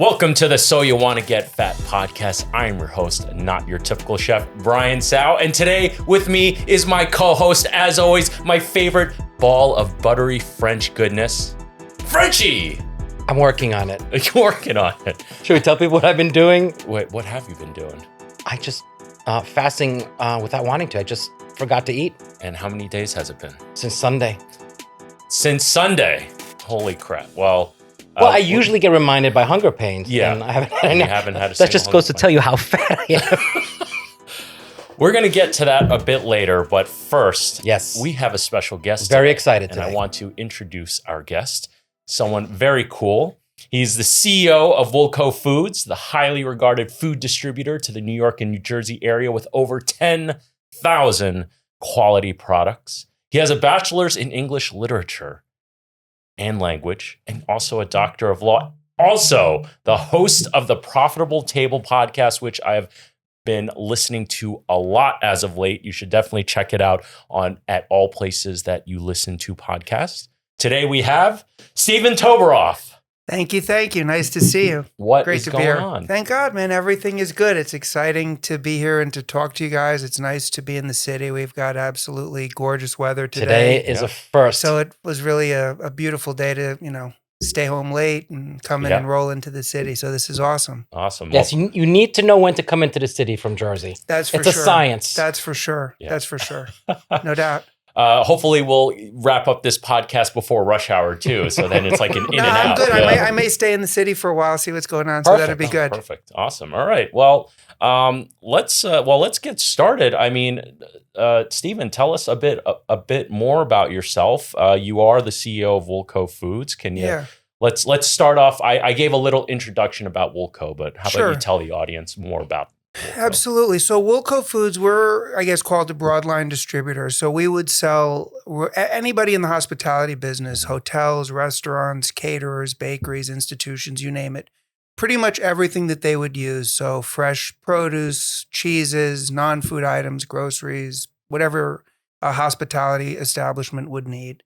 Welcome to the So You Wanna Get Fat podcast. I'm your host, not your typical chef, Brian Sao. And today with me is my co-host, as always, my favorite ball of buttery French goodness, Frenchy. I'm working on it. You're working on it. Should we tell people what I've been doing? Wait, what have you been doing? I just, fasting without wanting to. I just forgot to eat. And how many days has it been? Since Sunday. Since Sunday. Holy crap. Well, I usually get reminded by hunger pains. Yeah. And I haven't had any. You haven't had a That just goes to tell you how fat I am. We're going to get to that a bit later, but first, Yes. we have a special guest Very today, excited and I today. want to introduce our guest, someone very cool. He's the CEO of Woolco Foods, the highly regarded food distributor to the New York and New Jersey area with over 10,000 quality products. He has a bachelor's in English literature and language, and also a doctor of law. Also, the host of the Profitable Table podcast, which I have been listening to a lot as of late. You should definitely check it out at all places that you listen to podcasts. Today we have Steven Toboroff. Thank you. Nice to see you. What Great is to be going here. on? Thank God, man. Everything is good. It's exciting to be here and to talk to you guys. It's nice to be in the city. We've got absolutely gorgeous weather Today today. is a first. So it was really a beautiful day to, stay home late and come in and roll into the city. So this is awesome. Awesome. Yes, Well, you need to know when to come into the city from Jersey. That's for It's sure. a science. That's for sure. Yeah. That's for sure. No doubt. hopefully we'll wrap up this podcast before rush hour too. So then it's like an in No, and I'm out. good. Yeah. I may stay in the city for a while, see what's going on. So Perfect. that'd be good. Perfect. Awesome. All right. Well, let's get started. I mean, Steven, tell us a bit more about yourself. You are the CEO of Woolco Foods. Can you? Yeah. Let's start off. I gave a little introduction about Woolco, but how about Sure. you tell the audience more about Woolco? Absolutely. So Woolco Foods, we're, I guess, called a broadline distributor. So we would sell anybody in the hospitality business, hotels, restaurants, caterers, bakeries, institutions, you name it. Pretty much everything that they would use. So fresh produce, cheeses, non-food items, groceries, whatever a hospitality establishment would need.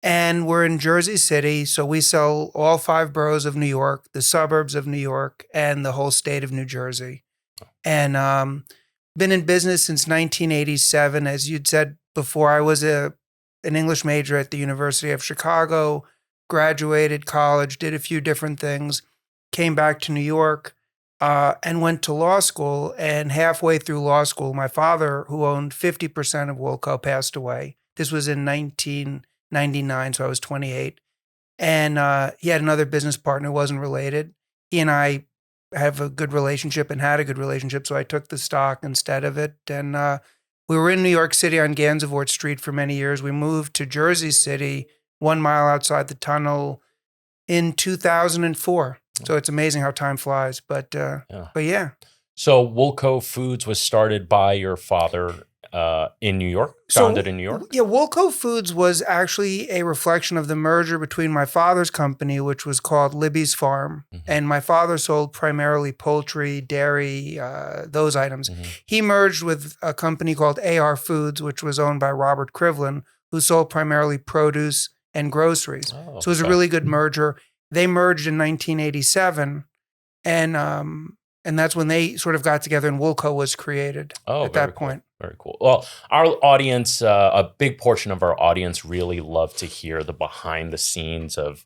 And we're in Jersey City, so we sell all 5 boroughs of New York, the suburbs of New York, and the whole state of New Jersey. And been in business since 1987. As you'd said before, I was an English major at the University of Chicago, graduated college, did a few different things, came back to New York, and went to law school. And halfway through law school, my father, who owned 50% of Woolco, passed away. This was in 1999, so I was 28. And he had another business partner, wasn't related. He and I have a good relationship and had a good relationship, so I took the stock instead of it. And we were in New York City on Gansevoort Street for many years. We moved to Jersey City, 1 mile outside the tunnel, in 2004. So it's amazing how time flies. But yeah. So Woolco Foods was started by your father in New York, founded in New York? Yeah, Woolco Foods was actually a reflection of the merger between my father's company, which was called Libby's Farm, and my father sold primarily poultry, dairy, those items. He merged with a company called AR Foods, which was owned by Robert Krivlin, who sold primarily produce and groceries. So it was a really good merger. They merged in 1987, and that's when they sort of got together and Woolco was created at that point. Very cool. Well, our audience, a big portion of our audience really love to hear the behind the scenes of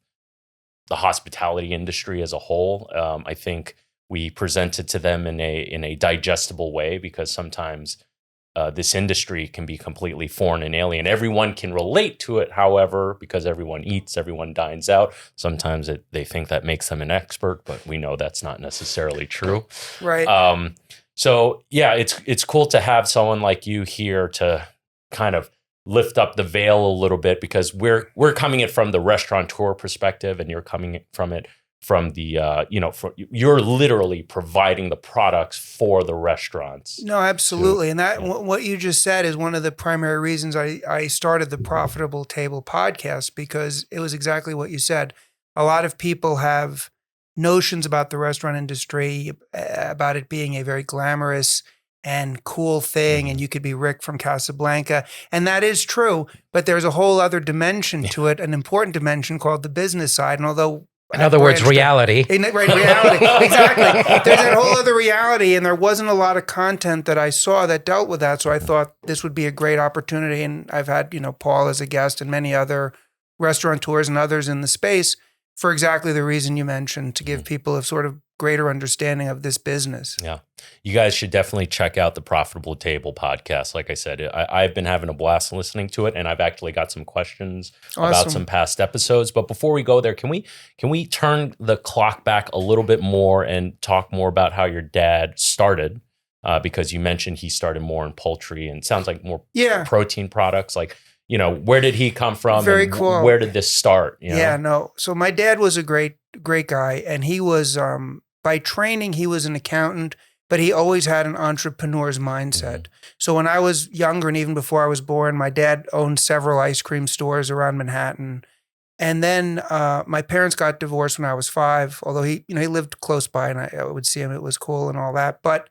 the hospitality industry as a whole. I think we present it to them in a digestible way because sometimes this industry can be completely foreign and alien. Everyone can relate to it, however, because everyone eats, everyone dines out. Sometimes they think that makes them an expert, but we know that's not necessarily true. Right. So yeah, it's cool to have someone like you here to kind of lift up the veil a little bit because we're coming it from the restaurateur perspective, and you're coming from it from the you're literally providing the products for the restaurants. No, absolutely. And that what you just said is one of the primary reasons I started the Profitable Table podcast, because it was exactly what you said. A lot of people have notions about the restaurant industry, about it being a very glamorous and cool thing, and you could be Rick from Casablanca. And that is true, but there's a whole other dimension to it, an important dimension called the business side. And although In other words, reality. Right, reality. Exactly. There's that whole other reality, and there wasn't a lot of content that I saw that dealt with that. So I thought this would be a great opportunity. And I've had, Paul as a guest and many other restaurateurs and others in the space for exactly the reason you mentioned, to give people a sort of greater understanding of this business. Yeah. You guys should definitely check out the Profitable Table podcast. Like I said, I've been having a blast listening to it, and I've actually got some questions about some past episodes. But before we go there, can we turn the clock back a little bit more and talk more about how your dad started? Because you mentioned he started more in poultry and sounds like more protein products. Like, where did he come from? Very and cool. Where did this start? Yeah, no. So my dad was a great guy, and he was by training he was an accountant, but he always had an entrepreneur's mindset. So when I was younger, and even before I was born, my dad owned several ice cream stores around Manhattan. And then my parents got divorced when I was 5. Although he lived close by, and I would see him. It was cool and all that, but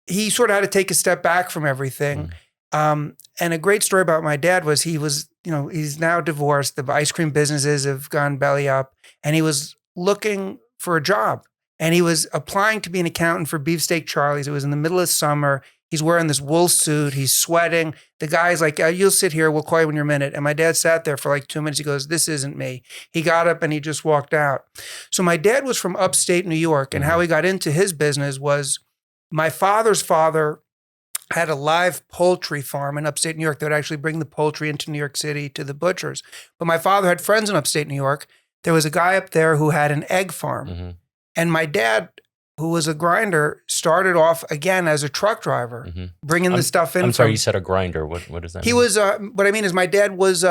he sort of had to take a step back from everything. And a great story about my dad was he's now divorced. The ice cream businesses have gone belly up, and he was looking for a job, and he was applying to be an accountant for Beefsteak Charlie's. It was in the middle of summer. He's wearing this wool suit. He's sweating. The guy's like, you'll sit here. We'll call you when you're a minute. And my dad sat there for like 2 minutes. He goes, this isn't me. He got up and he just walked out. So my dad was from upstate New York, and how he got into his business was my father's father had a live poultry farm in upstate New York that would actually bring the poultry into New York City to the butchers. But my father had friends in upstate New York. There was a guy up there who had an egg farm. And my dad, who was a grinder, started off again as a truck driver, bringing the stuff in. I'm sorry, you said a grinder. What does that mean? He was, what I mean is my dad was,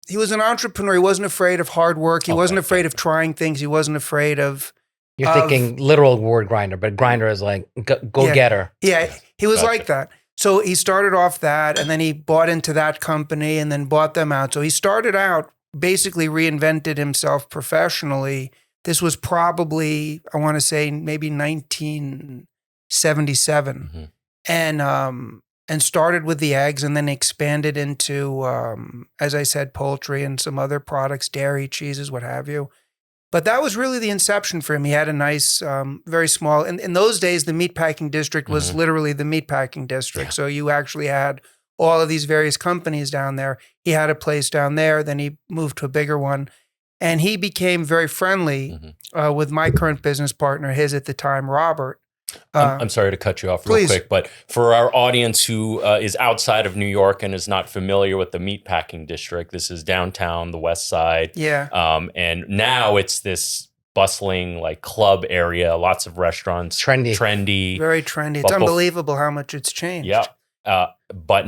he was an entrepreneur. He wasn't afraid of hard work. He wasn't afraid of trying things. He wasn't afraid of... You're thinking literal word grinder, but grinder is like go-getter. Yeah, he was like that. So he started off that, and then he bought into that company and then bought them out. So he started out, basically reinvented himself professionally. This was probably, I want to say, maybe 1977. And started with the eggs and then expanded into, as I said, poultry and some other products, dairy, cheeses, what have you. But that was really the inception for him. He had a nice, very small, in those days, the meatpacking district was literally the meatpacking district. So you actually had all of these various companies down there. He had a place down there. Then he moved to a bigger one. And he became very friendly with my current business partner, his at the time, Robert. I'm sorry to cut you off real quick, but for our audience who is outside of New York and is not familiar with the meatpacking district, this is downtown, the West Side. Yeah. And now it's this bustling like club area, lots of restaurants. Trendy. Very trendy. It's unbelievable how much it's changed. Yeah. But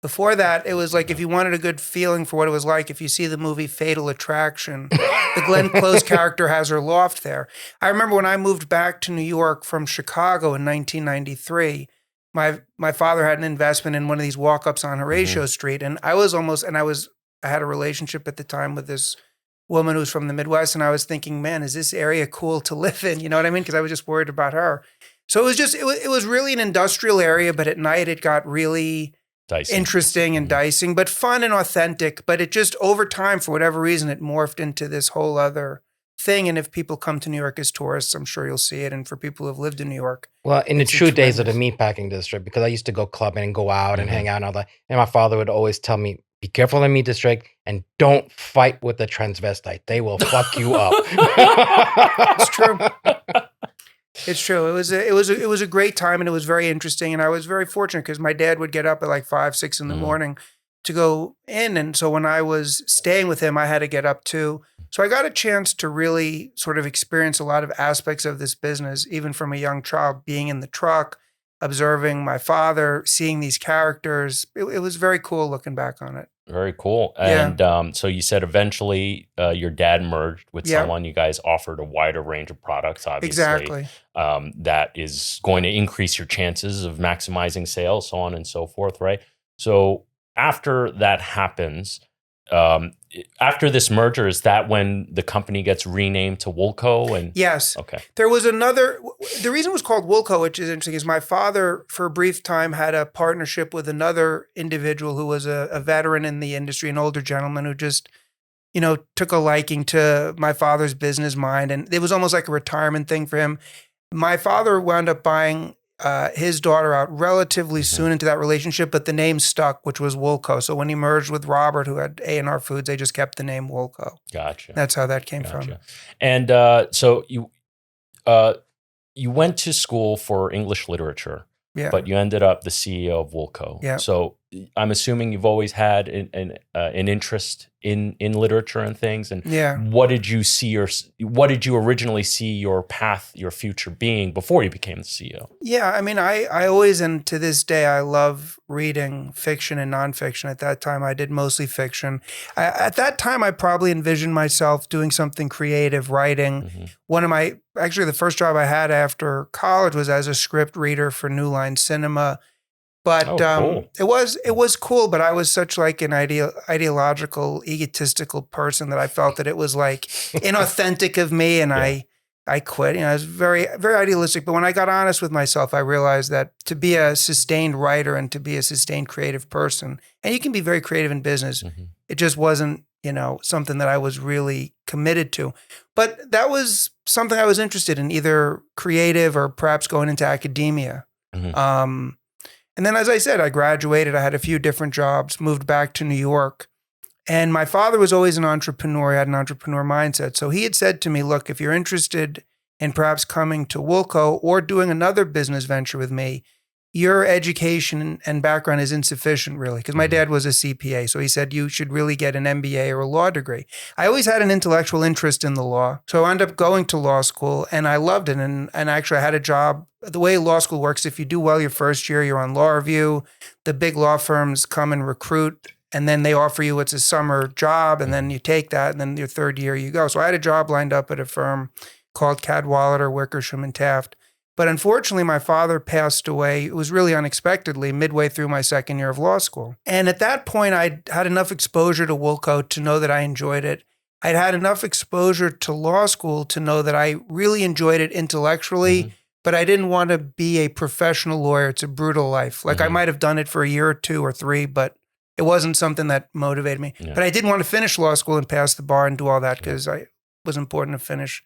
before that, it was like if you wanted a good feeling for what it was like, if you see the movie Fatal Attraction, the Glenn Close character has her loft there. I remember when I moved back to New York from Chicago in 1993, my father had an investment in one of these walk-ups on Horatio Street, and I had a relationship at the time with this woman who's from the Midwest, and I was thinking, man, is this area cool to live in? You know what I mean? Because I was just worried about her. So it was really an industrial area, but at night it got really dicing. Interesting and dicing, but fun and authentic. But it just, over time, for whatever reason, it morphed into this whole other thing. And if people come to New York as tourists, I'm sure you'll see it. And for people who have lived in New York. Well, in the true days of the meatpacking district, because I used to go clubbing and go out and hang out and all that. And my father would always tell me, be careful in the meat district and don't fight with the transvestite. They will fuck you up. It's true. It's true. It was a great time, and it was very interesting. And I was very fortunate because my dad would get up at like 5, 6 in the morning to go in. And so when I was staying with him, I had to get up too. So I got a chance to really sort of experience a lot of aspects of this business, even from a young child, being in the truck, observing my father, seeing these characters. It was very cool looking back on it. Very cool. And so you said eventually your dad merged with someone. You guys offered a wider range of products, obviously. Exactly. That is going to increase your chances of maximizing sales, so on and so forth, right? So after that happens, after this merger, is that when the company gets renamed to Woolco? And yes. Okay. There was the reason it was called Woolco, which is interesting, is my father, for a brief time, had a partnership with another individual who was a veteran in the industry, an older gentleman who just took a liking to my father's business mind. And it was almost like a retirement thing for him. My father wound up buying his daughter out relatively soon into that relationship, but the name stuck, which was Woolco. So when he merged with Robert, who had A&R Foods, they just kept the name Woolco. Gotcha. That's how that came from. And so you went to school for English literature, but you ended up the CEO of Woolco. Yeah. So I'm assuming you've always had an interest in literature and things. And what did you originally see your path, your future being before you became the CEO? Yeah, I mean, I always, and to this day, I love reading fiction and nonfiction. At that time, I did mostly fiction. At that time, I probably envisioned myself doing something creative, writing. Actually, the first job I had after college was as a script reader for New Line Cinema. But cool. it was cool, but I was such like an ideological, egotistical person that I felt that it was like inauthentic of me, and I quit. I was very, very idealistic. But when I got honest with myself, I realized that to be a sustained writer and to be a sustained creative person, and you can be very creative in business, it just wasn't, something that I was really committed to. But that was something I was interested in, either creative or perhaps going into academia. And then, as I said, I graduated. I had a few different jobs, moved back to New York. And my father was always an entrepreneur. He had an entrepreneur mindset. So he had said to me, look, if you're interested in perhaps coming to Woolco or doing another business venture with me, your education and background is insufficient, really, because my dad was a CPA. So he said, you should really get an MBA or a law degree. I always had an intellectual interest in the law. So I ended up going to law school, and I loved it. And actually, I had a job. The way law school works, if you do well your first year, you're on law review. The big law firms come and recruit, and then they offer you, it's a summer job, and then you take that, and then your third year you go. So I had a job lined up at a firm called Cadwalader, Wickersham, and Taft. But unfortunately, my father passed away. It was really unexpectedly midway through my second year of law school. And at that point, I'd had enough exposure to Woolco to know that I enjoyed it. I'd had enough exposure to law school to know that I really enjoyed it intellectually, but I didn't want to be a professional lawyer. It's a brutal life. Like I might have done it for a year or two or three, but it wasn't something that motivated me. But I didn't want to finish law school and pass the bar and do all that because it was important to finish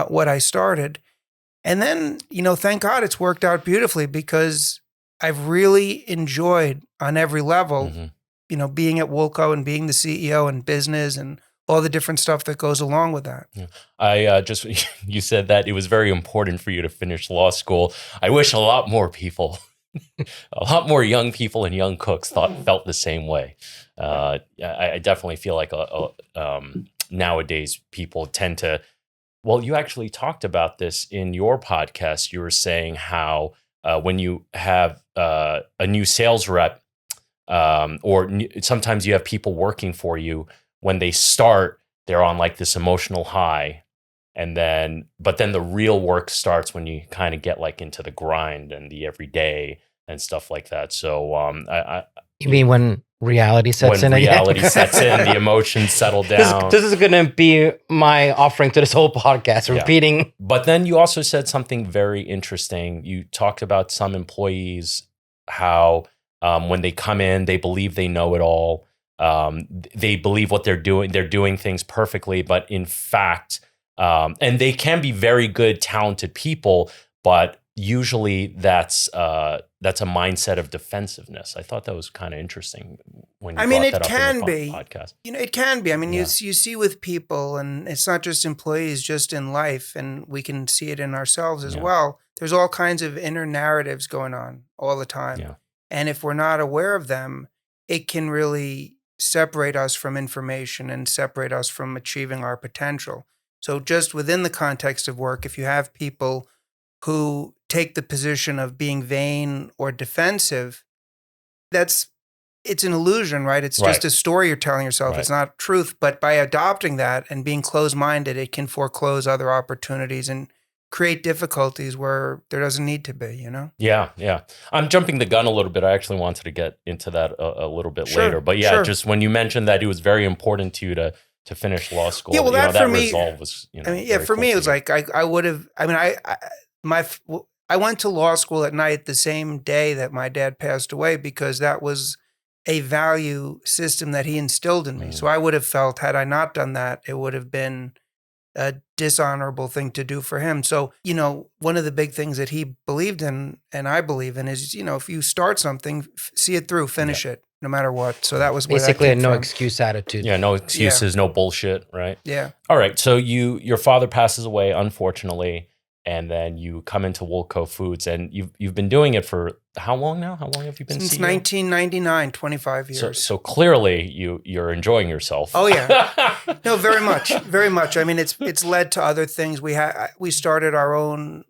what I started. And then, thank God it's worked out beautifully because I've really enjoyed on every level, being at Woolco and being the CEO and business and all the different stuff that goes along with that. You said that it was very important for you to finish law school. I wish a lot more people, a lot more young people and young cooks felt the same way. I definitely feel like nowadays people tend to. Well, you actually talked about this in your podcast. You were saying how when you have a new sales rep, sometimes you have people working for you, when they start, they're on like this emotional high, but then the real work starts when you kind of get like into the grind and the everyday and stuff like that. So you mean when reality sets in? When reality sets in, the emotions settle down. This is going to be my offering to this whole podcast, repeating. But then you also said something very interesting. You talked about some employees, how when they come in, they believe they know it all. They believe what they're doing. They're doing things perfectly, but in fact, and they can be very good, talented people, but usually that's a mindset of defensiveness. I thought that was kind of interesting when you brought that up in the podcast. It can be. I mean, you see with people, and it's not just employees, just in life, and we can see it in ourselves as well. There's all kinds of inner narratives going on all the time. Yeah. And if we're not aware of them, it can really separate us from information and separate us from achieving our potential. So just within the context of work, if you have people who take the position of being vain or defensive, it's an illusion, right? It's just a story you're telling yourself. It's not truth. But by adopting that and being closed-minded, it can foreclose other opportunities and create difficulties where there doesn't need to be, Yeah. I'm jumping the gun a little bit. I actually wanted to get into that a little bit later. But just when you mentioned that it was very important to you to finish law school, that for me, resolve was, for me, it was like, I would have, I went to law school at night the same day that my dad passed away because that was a value system that he instilled in me. So I would have felt, had I not done that, it would have been a dishonorable thing to do for him. So, one of the big things that he believed in and I believe in is, if you start something, see it through, finish it, no matter what. So that was where Basically that a came no from. excuse attitude. Yeah, no excuses, no bullshit, right? Yeah. All right, so your father passes away, unfortunately, and then you come into Woolco Foods, and you've been doing it for how long now? How long have you been Since CEO? 1999, 25 years. So clearly you're enjoying yourself. Oh yeah, no, very much, very much. I mean, it's led to other things. We started our own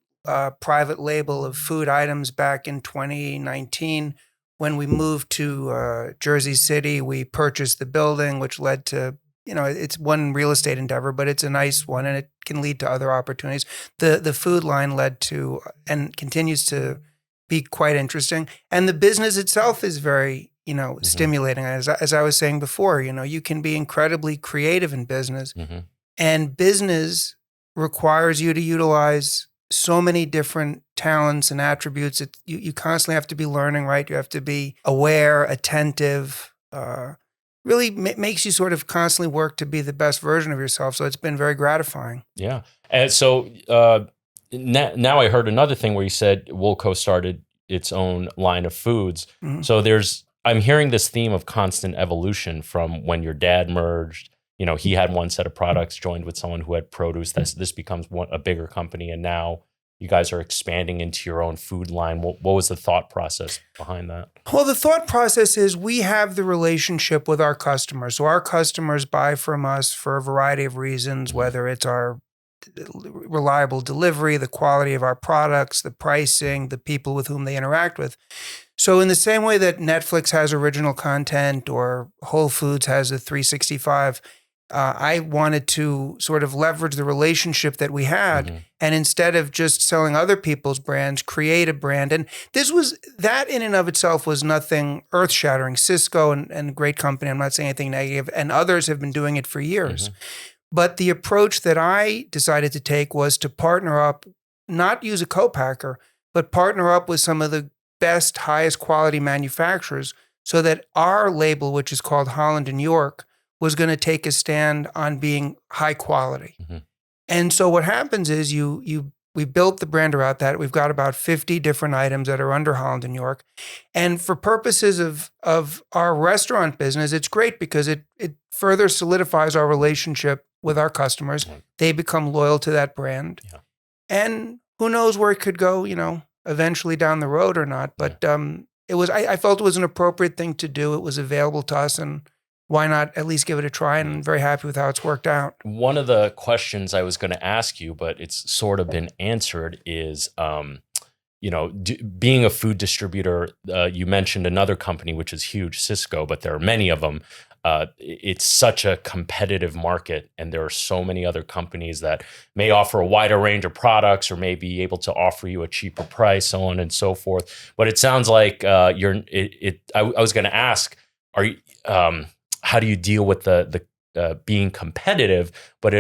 private label of food items back in 2019. When we moved to Jersey City, we purchased the building, which led to, it's one real estate endeavor, but it's a nice one, and it can lead to other opportunities. The food line led to and continues to be quite interesting, and the business itself is very, stimulating. As I was saying before, you can be incredibly creative in business, and business requires you to utilize so many different talents and attributes. You constantly have to be learning, right? You have to be aware, attentive. Really makes you sort of constantly work to be the best version of yourself. So it's been very gratifying. Yeah. And so now I heard another thing where you said Woolco started its own line of foods. So I'm hearing this theme of constant evolution from when your dad merged. He had one set of products, joined with someone who had produce. This becomes a bigger company, and now you guys are expanding into your own food line. What was the thought process behind that? Well, the thought process is we have the relationship with our customers. So our customers buy from us for a variety of reasons, whether it's our reliable delivery, the quality of our products, the pricing, the people with whom they interact with. So in the same way that Netflix has original content or Whole Foods has a 365, I wanted to sort of leverage the relationship that we had, and instead of just selling other people's brands, create a brand. And that in and of itself was nothing earth-shattering. Cisco and great company, I'm not saying anything negative, and others have been doing it for years. But the approach that I decided to take was to partner up, not use a co-packer, but partner up with some of the best, highest quality manufacturers so that our label, which is called Holland and York, was going to take a stand on being high quality. And so what happens is we built the brand around that. We've got about 50 different items that are under Holland and York. And for purposes of our restaurant business, it's great because it further solidifies our relationship with our customers. They become loyal to that brand. And who knows where it could go, eventually down the road or not. But I felt it was an appropriate thing to do. It was available to us, and why not at least give it a try? And I'm very happy with how it's worked out. One of the questions I was going to ask you, but it's sort of been answered, is, being a food distributor, you mentioned another company, which is huge, Cisco, but there are many of them. It's such a competitive market, and there are so many other companies that may offer a wider range of products or may be able to offer you a cheaper price, so on and so forth. But it sounds like I was going to ask, are you, how do you deal with the being competitive? But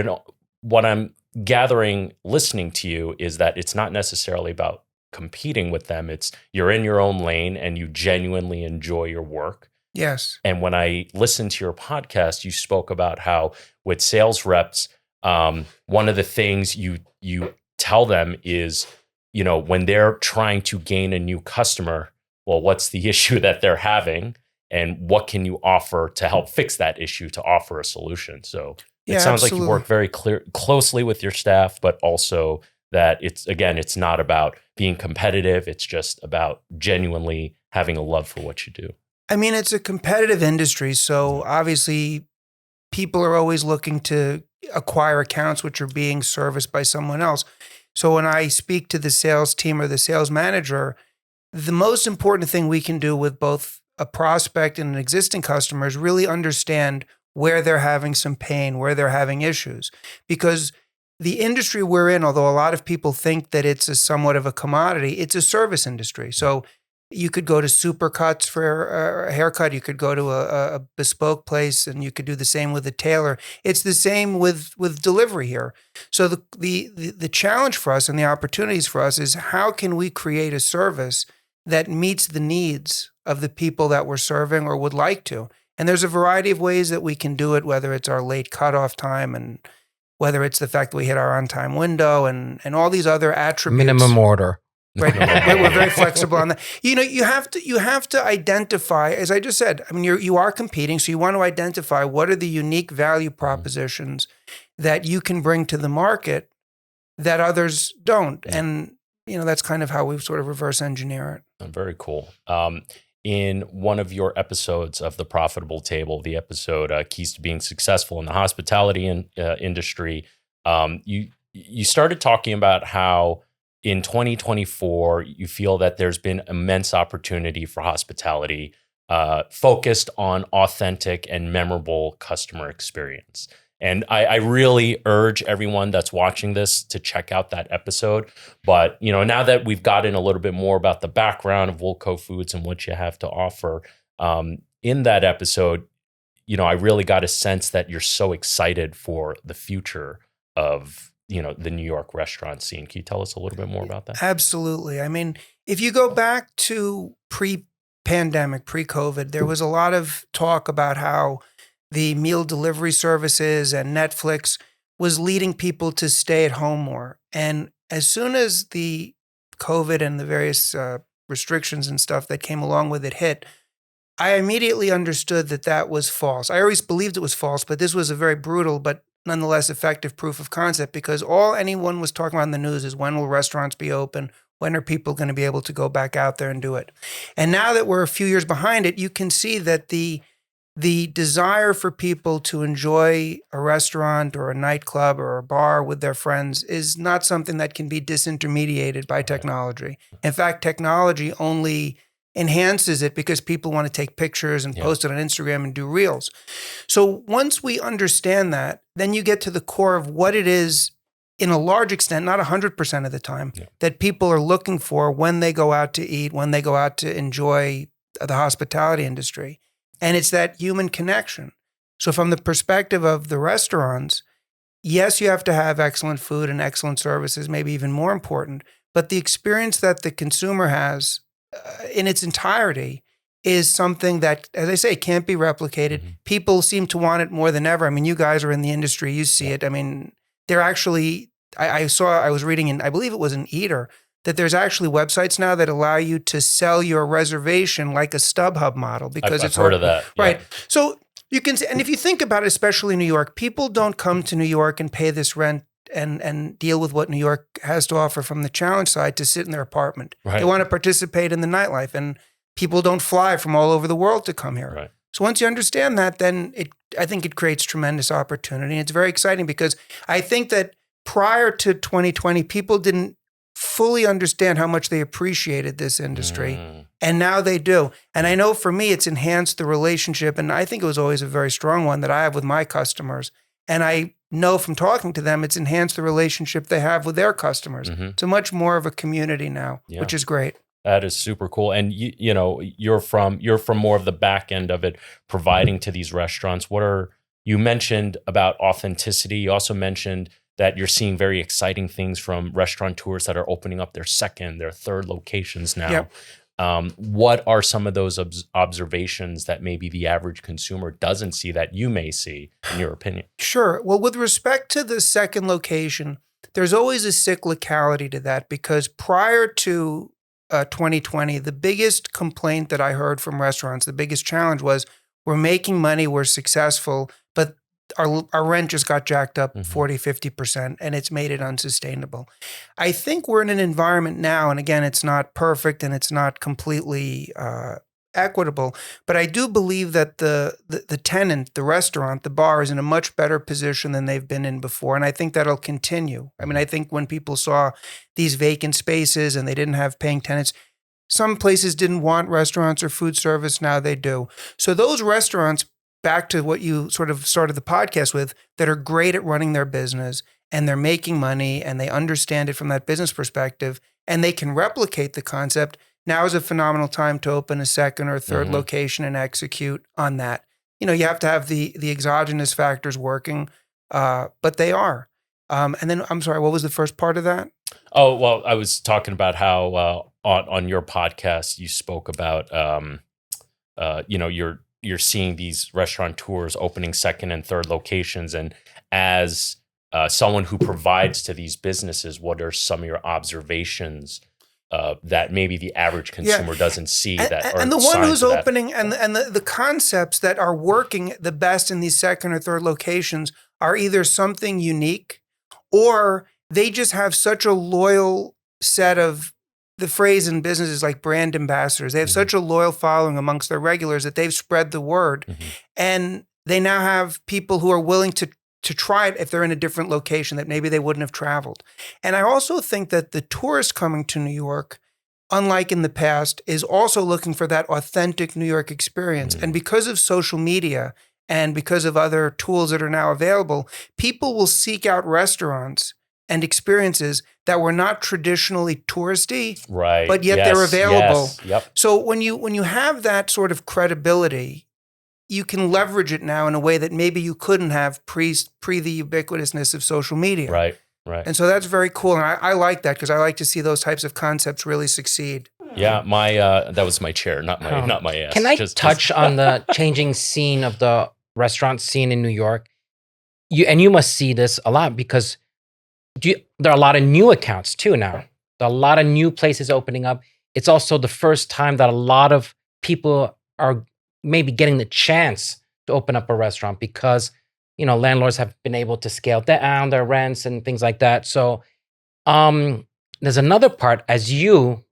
what I'm gathering listening to you is that it's not necessarily about competing with them. It's you're in your own lane and you genuinely enjoy your work. Yes. And when I listened to your podcast, you spoke about how with sales reps, one of the things you tell them is, when they're trying to gain a new customer, well, what's the issue that they're having? And what can you offer to help fix that issue, to offer a solution? So it sounds like you work very closely with your staff, but also that it's not about being competitive. It's just about genuinely having a love for what you do. I mean, it's a competitive industry. So obviously people are always looking to acquire accounts which are being serviced by someone else. So when I speak to the sales team or the sales manager, the most important thing we can do with both a prospect and an existing customer is really understand where they're having some pain, where they're having issues. Because the industry we're in, although a lot of people think that it's somewhat of a commodity, it's a service industry. So you could go to Supercuts for a haircut. You could go to a bespoke place, and you could do the same with a tailor. It's the same with delivery here. So the challenge for us and the opportunities for us is how can we create a service that meets the needs of the people that we're serving or would like to. And there's a variety of ways that we can do it, whether it's our late cutoff time and whether it's the fact that we hit our on-time window and all these other attributes. Minimum order. Right. We're very flexible on that. You have to identify, as I just said, I mean, you are competing. So you want to identify what are the unique value propositions that you can bring to the market that others don't. And, that's kind of how we sort of reverse engineer it. Very cool. In one of your episodes of The Profitable Table, the episode Keys to Being Successful in the Hospitality Industry, you started talking about how in 2024, you feel that there's been immense opportunity for hospitality focused on authentic and memorable customer experience. And I really urge everyone that's watching this to check out that episode. But, now that we've gotten a little bit more about the background of Woolco Foods and what you have to offer, in that episode, I really got a sense that you're so excited for the future of the New York restaurant scene. Can you tell us a little bit more about that? Absolutely. I mean, if you go back to pre-pandemic, pre-COVID, there was a lot of talk about how the meal delivery services and Netflix was leading people to stay at home more. And as soon as the COVID and the various restrictions and stuff that came along with it hit, I immediately understood that was false. I always believed it was false, but this was a very brutal but nonetheless effective proof of concept, because all anyone was talking about in the news is, when will restaurants be open? When are people going to be able to go back out there and do it? And now that we're a few years behind it, you can see that the desire for people to enjoy a restaurant or a nightclub or a bar with their friends is not something that can be disintermediated by technology. In fact, technology only enhances it because people want to take pictures and post it on Instagram and do reels. So once we understand that, then you get to the core of what it is, in a large extent, not 100% of the time, that people are looking for when they go out to eat, when they go out to enjoy the hospitality industry. And it's that human connection. So from the perspective of the restaurants, yes, you have to have excellent food and excellent services, maybe even more important, but the experience that the consumer has in its entirety is something that, as I say, can't be replicated. Mm-hmm. People seem to want it more than ever. I mean, you guys are in the industry, you see it. I mean, they're actually, I was reading in, I believe it was in Eater, that there's actually websites now that allow you to sell your reservation like a StubHub model, because I've heard of that. Right. Yeah. So you can, and if you think about it, especially in New York, people don't come to New York and pay this rent and deal with what New York has to offer from the challenge side to sit in their apartment. Right. They want to participate in the nightlife, and people don't fly from all over the world to come here. Right. So once you understand that, then I think it creates tremendous opportunity. And it's very exciting, because I think that prior to 2020, people didn't fully understand how much they appreciated this industry. And now they do. And I know for me, it's enhanced the relationship. And I think it was always a very strong one that I have with my customers. And I know from talking to them, it's enhanced the relationship they have with their customers. Mm-hmm. It's a much more of a community now, which is great. That is super cool. And you're from more of the back end of it, providing to these restaurants. You mentioned about authenticity. You also mentioned that you're seeing very exciting things from restaurateurs that are opening up their second, their third locations now. Yep. What are some of those observations that maybe the average consumer doesn't see that you may see, in your opinion? Sure. Well, with respect to the second location, there's always a cyclicality to that, because prior to 2020, the biggest complaint that I heard from restaurants, the biggest challenge was, we're making money, we're successful, but our rent just got jacked up 40, 50%, and it's made it unsustainable. I think we're in an environment now, and again, it's not perfect and it's not completely equitable, but I do believe that the tenant, the restaurant, the bar is in a much better position than they've been in before, and I think that'll continue. I mean, I think when people saw these vacant spaces and they didn't have paying tenants, some places didn't want restaurants or food service, now they do. So those restaurants, back to what you sort of started the podcast with, that are great at running their business and they're making money and they understand it from that business perspective and they can replicate the concept, now is a phenomenal time to open a second or third location and execute on that. You have to have the exogenous factors working, but they are. And then, I'm sorry, what was the first part of that? Oh, well, I was talking about how on your podcast, you spoke about, you're seeing these restaurateurs opening second and third locations. And as someone who provides to these businesses, what are some of your observations that maybe the average consumer doesn't see? And the one who's opening and the concepts that are working the best in these second or third locations are either something unique, or they just have such a loyal set of, the phrase in business is like brand ambassadors. They have such a loyal following amongst their regulars that they've spread the word. And they now have people who are willing to try it if they're in a different location that maybe they wouldn't have traveled. And I also think that the tourist coming to New York, unlike in the past, is also looking for that authentic New York experience. And because of social media and because of other tools that are now available, people will seek out restaurants and experiences that were not traditionally touristy, right? But yet they're available. Yes. Yep. So when you have that sort of credibility, you can leverage it now in a way that maybe you couldn't have pre the ubiquitousness of social media. Right. And so that's very cool, and I like that because I like to see those types of concepts really succeed. Yeah, my that was my chair, not my ass. Can I touch on the changing scene of the restaurant scene in New York? You must see this a lot because there are a lot of new accounts too now. There are a lot of new places opening up. It's also the first time that a lot of people are maybe getting the chance to open up a restaurant because, landlords have been able to scale down their rents and things like that. So there's another part as you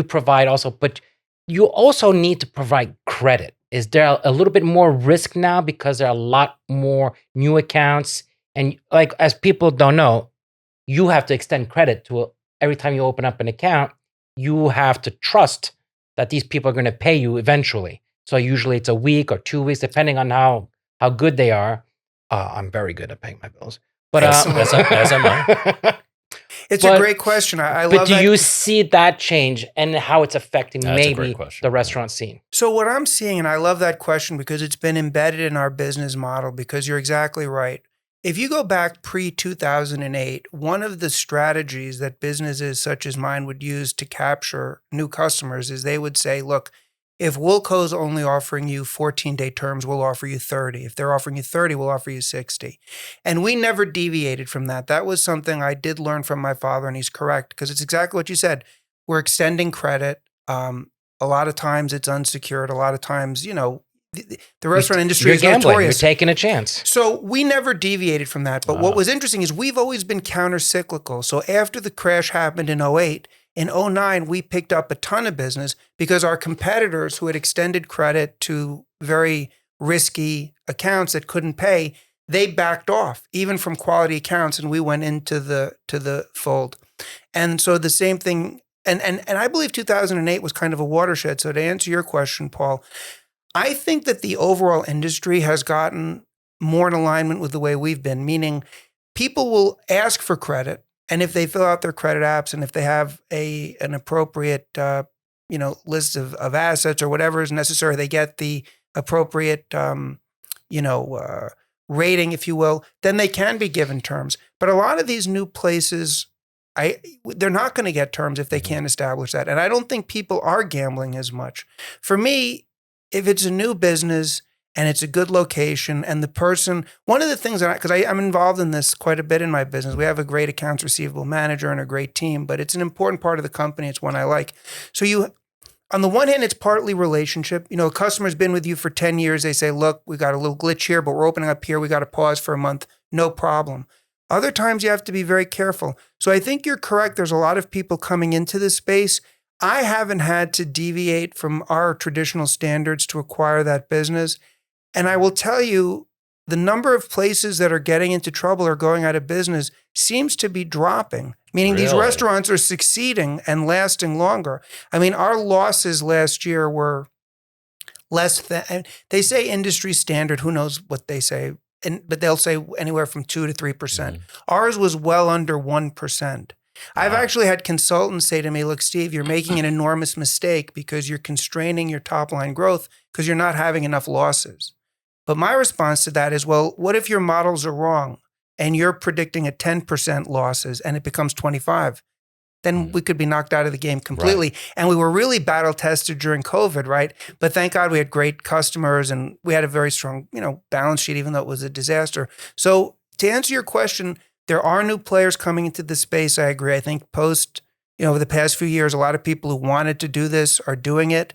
provide also, but you also need to provide credit. Is there a little bit more risk now because there are a lot more new accounts? And like, as people don't know, you have to extend credit to every time you open up an account. You have to trust that these people are going to pay you eventually. So usually it's a week or 2 weeks, depending on how good they are. I'm very good at paying my bills. But as am I. It's a great question. I love that. But do you see that change and how it's affecting maybe the restaurant scene? So what I'm seeing, and I love that question because it's been embedded in our business model, because you're exactly right. If you go back pre-2008, one of the strategies that businesses such as mine would use to capture new customers is they would say, look, if Woolco's only offering you 14-day terms, we'll offer you 30. If they're offering you 30, we'll offer you 60. And we never deviated from that. That was something I did learn from my father, and he's correct, because it's exactly what you said. We're extending credit. A lot of times it's unsecured. A lot of times, the restaurant industry is notorious. You're taking a chance. So we never deviated from that. But what was interesting is we've always been counter-cyclical. So after the crash happened in 2008, in 2009, we picked up a ton of business because our competitors who had extended credit to very risky accounts that couldn't pay, they backed off, even from quality accounts, and we went into the fold. And so the same thing, and I believe 2008 was kind of a watershed. So to answer your question, Paul, I think that the overall industry has gotten more in alignment with the way we've been, meaning people will ask for credit. And if they fill out their credit apps and if they have an appropriate, list of assets or whatever is necessary, they get the appropriate, rating, if you will, then they can be given terms. But a lot of these new places, they're not going to get terms if they can't establish that. And I don't think people are gambling as much. For me, if it's a new business and it's a good location and the person, one of the things because I'm involved in this quite a bit in my business. We have a great accounts receivable manager and a great team, but it's an important part of the company. It's one I like. So on the one hand, it's partly relationship. A customer's been with you for 10 years. They say, look, we got a little glitch here, but we're opening up here. We got to pause for a month. No problem. Other times you have to be very careful. So I think you're correct. There's a lot of people coming into this space. I haven't had to deviate from our traditional standards to acquire that business. And I will tell you, the number of places that are getting into trouble or going out of business seems to be dropping, meaning these restaurants are succeeding and lasting longer. I mean, our losses last year were less than, they say industry standard, who knows what they say, but they'll say anywhere from 2 to 3%. Ours was well under 1%. I've actually had consultants say to me, look, Steve, you're making an enormous mistake because you're constraining your top line growth because you're not having enough losses. But my response to that is, well, what if your models are wrong and you're predicting a 10% losses and it becomes 25? then we could be knocked out of the game completely. And we were really battle tested during COVID, right? But thank God we had great customers and we had a very strong, balance sheet, even though it was a disaster. So to answer your question, there are new players coming into the space. I agree. I think over the past few years, a lot of people who wanted to do this are doing it.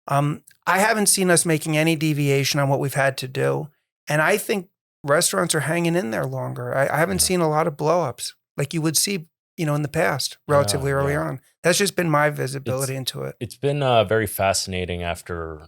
I haven't seen us making any deviation on what we've had to do. And I think restaurants are hanging in there longer. I haven't seen a lot of blowups like you would see, in the past, relatively early on. That's just been my visibility into it. It's been very fascinating after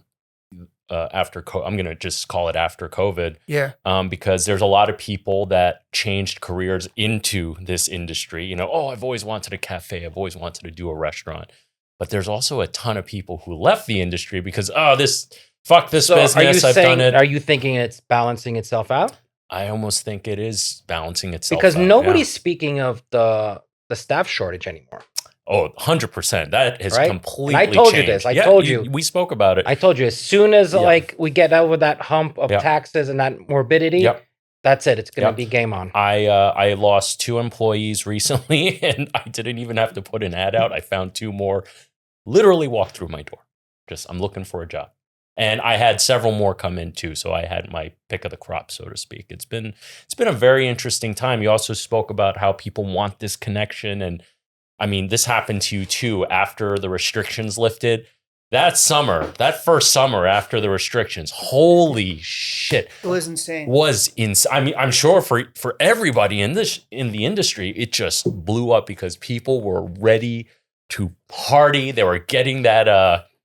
I'm going to just call it after COVID. Yeah. Because there's a lot of people that changed careers into this industry. I've always wanted a cafe. I've always wanted to do a restaurant. But there's also a ton of people who left the industry because, fuck this business. I've done it. Are you thinking it's balancing itself out? I almost think it is balancing itself because out. Because nobody's speaking of the staff shortage anymore. Oh, 100%. That has completely changed. I told changed. You this. I told you. We spoke about it. I told you as soon as we get over that hump of taxes and that morbidity, that's it. It's going to be game on. I lost 2 employees recently and I didn't even have to put an ad out. I found 2 more, literally walked through my door. I'm looking for a job. And I had several more come in too. So I had my pick of the crop, so to speak. It's been a very interesting time. You also spoke about how people want this connection. And I mean, this happened to you too after the restrictions lifted. That first summer after the restrictions, holy shit. It was insane. I mean, I'm sure for everybody in the industry, it just blew up because people were ready to party. They were getting that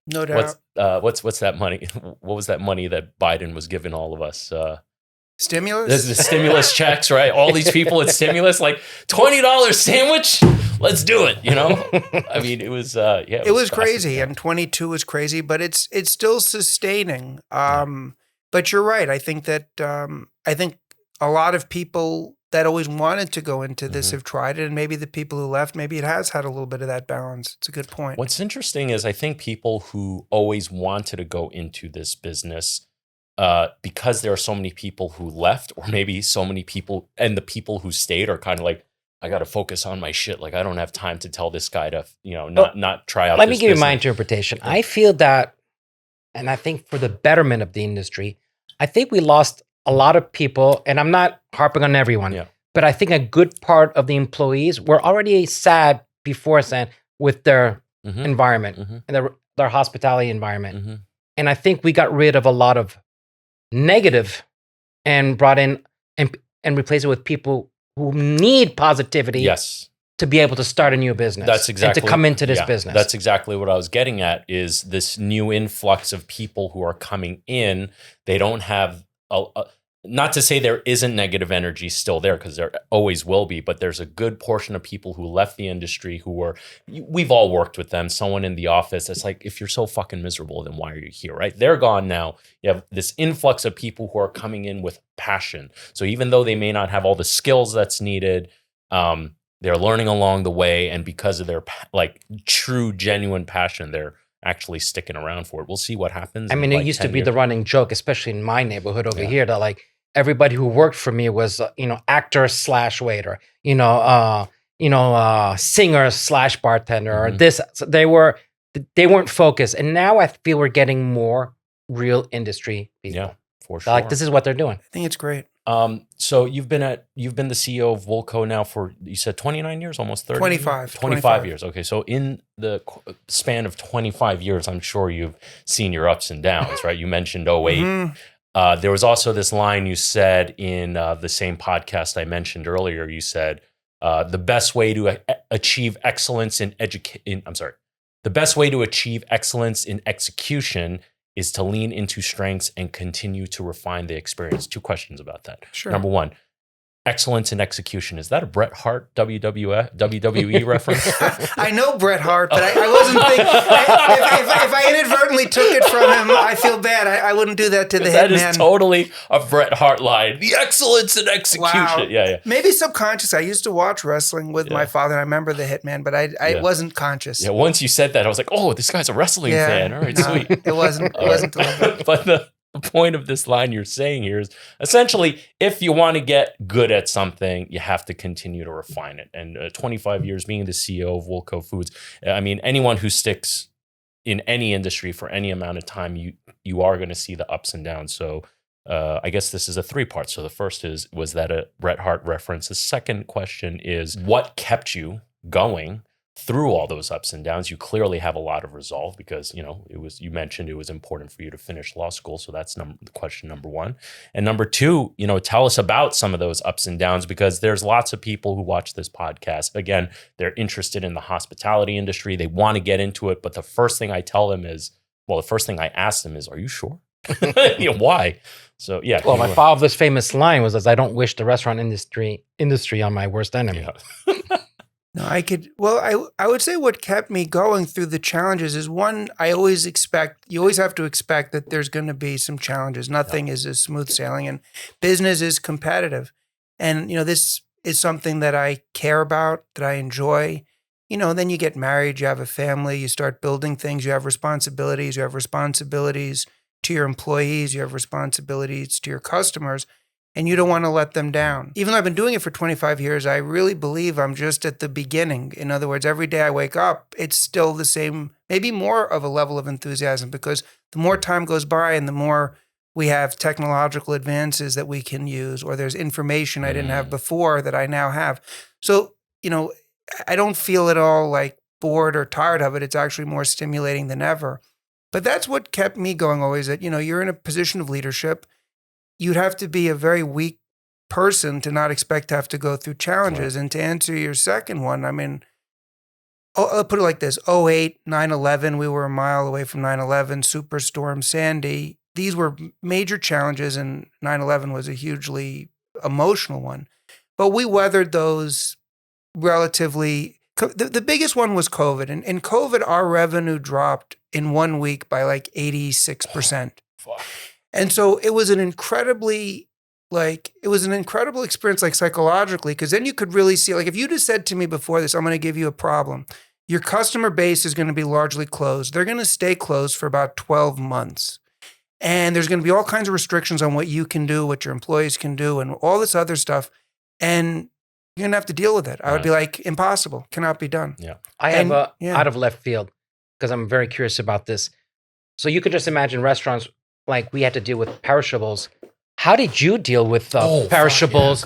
no doubt. What's that money? What was that money that Biden was giving all of us? Stimulus? The stimulus checks, right? All these people at stimulus, like $20 sandwich. Let's do it. I mean, it was it was crazy, and 22 was crazy, but it's still sustaining. But you're right. I think that a lot of people that always wanted to go into this have tried it, and maybe the people who left, maybe it has had a little bit of that balance. It's a good point. What's interesting is I think people who always wanted to go into this business, because there are so many people who left, or maybe so many people, and the people who stayed are kind of like, I got to focus on my shit. Like, I don't have time to tell this guy to, not try out. Let me give you my interpretation. Yeah. I feel that, and I think for the betterment of the industry, I think we lost a lot of people, and I'm not harping on everyone, but I think a good part of the employees were already sad beforehand with their environment and their hospitality environment. And I think we got rid of a lot of negative and brought in and replaced it with people who need positivity to be able to start a new business. That's exactly, and to come into this business. That's exactly what I was getting at, is this new influx of people who are coming in. They don't have not to say there isn't negative energy still there, because there always will be, but there's a good portion of people who left the industry we've all worked with them. Someone in the office, it's like, if you're so fucking miserable, then why are you here, right? They're gone now. You have this influx of people who are coming in with passion. So even though they may not have all the skills that's needed, they're learning along the way. And because of their true, genuine passion, they're actually sticking around for it. We'll see what happens. I mean, it used to be the running joke, especially in my neighborhood over here, that everybody who worked for me was, actor / waiter, singer / bartender, or this. So they weren't focused. And now I feel we're getting more real industry people. Yeah, for sure. This is what they're doing. I think it's great. So you've been the CEO of Woolco now for, you said 29 years, almost 30? 25 years. Okay. So in the span of 25 years, I'm sure you've seen your ups and downs, right? You mentioned 08. There was also this line you said in the same podcast I mentioned earlier. You said, the best way to achieve excellence in the best way to achieve excellence in execution is to lean into strengths and continue to refine the experience. 2 questions about that. Sure. Number 1, excellence in execution. Is that a Bret Hart WWE reference? I know Bret Hart, but I wasn't thinking. If I inadvertently took it from him, I feel bad. I wouldn't do that to the hitman. That is totally a Bret Hart line. The excellence in execution. Wow. Yeah. Maybe subconscious. I used to watch wrestling with my father. I remember the hitman, but I wasn't conscious. Yeah. Once you said that, I was like, oh, this guy's a wrestling fan. All right, sweet. It wasn't. It wasn't. But the point of this line you're saying here is essentially, if you want to get good at something, you have to continue to refine it. And 25 years being the CEO of Woolco Foods, I mean, anyone who sticks in any industry for any amount of time, you are going to see the ups and downs. So I guess this is a 3-part. So the first was that a Bret Hart reference? The second question is, what kept you going through all those ups and downs? You clearly have a lot of resolve because, you mentioned it was important for you to finish law school. So that's question number 1. And number 2, tell us about some of those ups and downs, because there's lots of people who watch this podcast. Again, they're interested in the hospitality industry. They want to get into it. But the first thing I ask them is, are you sure? Why? So, yeah. Well, my father's famous line was, I don't wish the restaurant industry on my worst enemy. Yeah. No, I would say what kept me going through the challenges is, one, you always have to expect that there's going to be some challenges. Nothing is a smooth sailing, and business is competitive. And, this is something that I care about, that I enjoy. Then you get married, you have a family, you start building things, you have responsibilities to your employees, you have responsibilities to your customers. And you don't want to let them down. Even though I've been doing it for 25 years, I really believe I'm just at the beginning. In other words, every day I wake up, it's still the same, maybe more of a level of enthusiasm, because the more time goes by and the more we have technological advances that we can use, or there's information I didn't have before that I now have. So, I don't feel at all like bored or tired of it. It's actually more stimulating than ever. But that's what kept me going always, that, you're in a position of leadership. You'd have to be a very weak person to not expect to have to go through challenges. Right. And to answer your second one, I mean, I'll put it like this: 2008, 9/11, we were a mile away from 9/11, Superstorm Sandy. These were major challenges, and 9/11 was a hugely emotional one. But we weathered those relatively. The biggest one was COVID. And in COVID, our revenue dropped in 1 week by like 86%. And so it was an incredible experience, like psychologically, because then you could really see, like, if you just said to me before this, I'm going to give you a problem. Your customer base is going to be largely closed. They're going to stay closed for about 12 months. And there's going to be all kinds of restrictions on what you can do, what your employees can do, and all this other stuff. And you're going to have to deal with it. I would be like, impossible, cannot be done. Yeah. I have out of left field, because I'm very curious about this. So you could just imagine restaurants, like we had to deal with perishables. How did you deal with perishables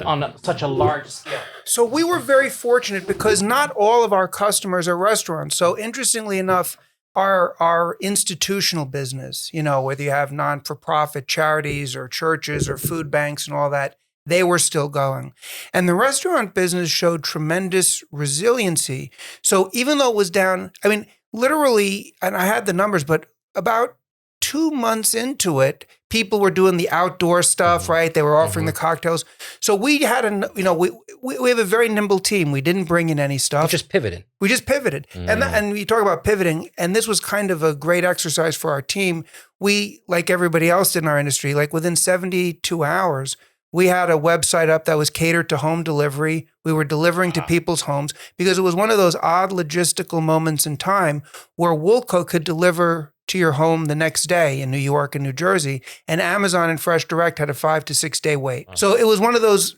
on such a large scale? So we were very fortunate because not all of our customers are restaurants. So interestingly enough, our institutional business, whether you have non-for-profit charities or churches or food banks and all that, they were still going. And the restaurant business showed tremendous resiliency. So even though it was down, I mean, literally, and I had the numbers, but about 2 months into it, people were doing the outdoor stuff, right? They were offering the cocktails. So we had we have a very nimble team. We didn't bring in any stuff. We just pivoted. And we talk about pivoting, and this was kind of a great exercise for our team. We, like everybody else in our industry, like within 72 hours, we had a website up that was catered to home delivery. We were delivering to people's homes because it was one of those odd logistical moments in time where Woolco could deliver to your home the next day in New York and New Jersey, and Amazon and Fresh Direct had a 5 to 6 day wait. So it was one of those,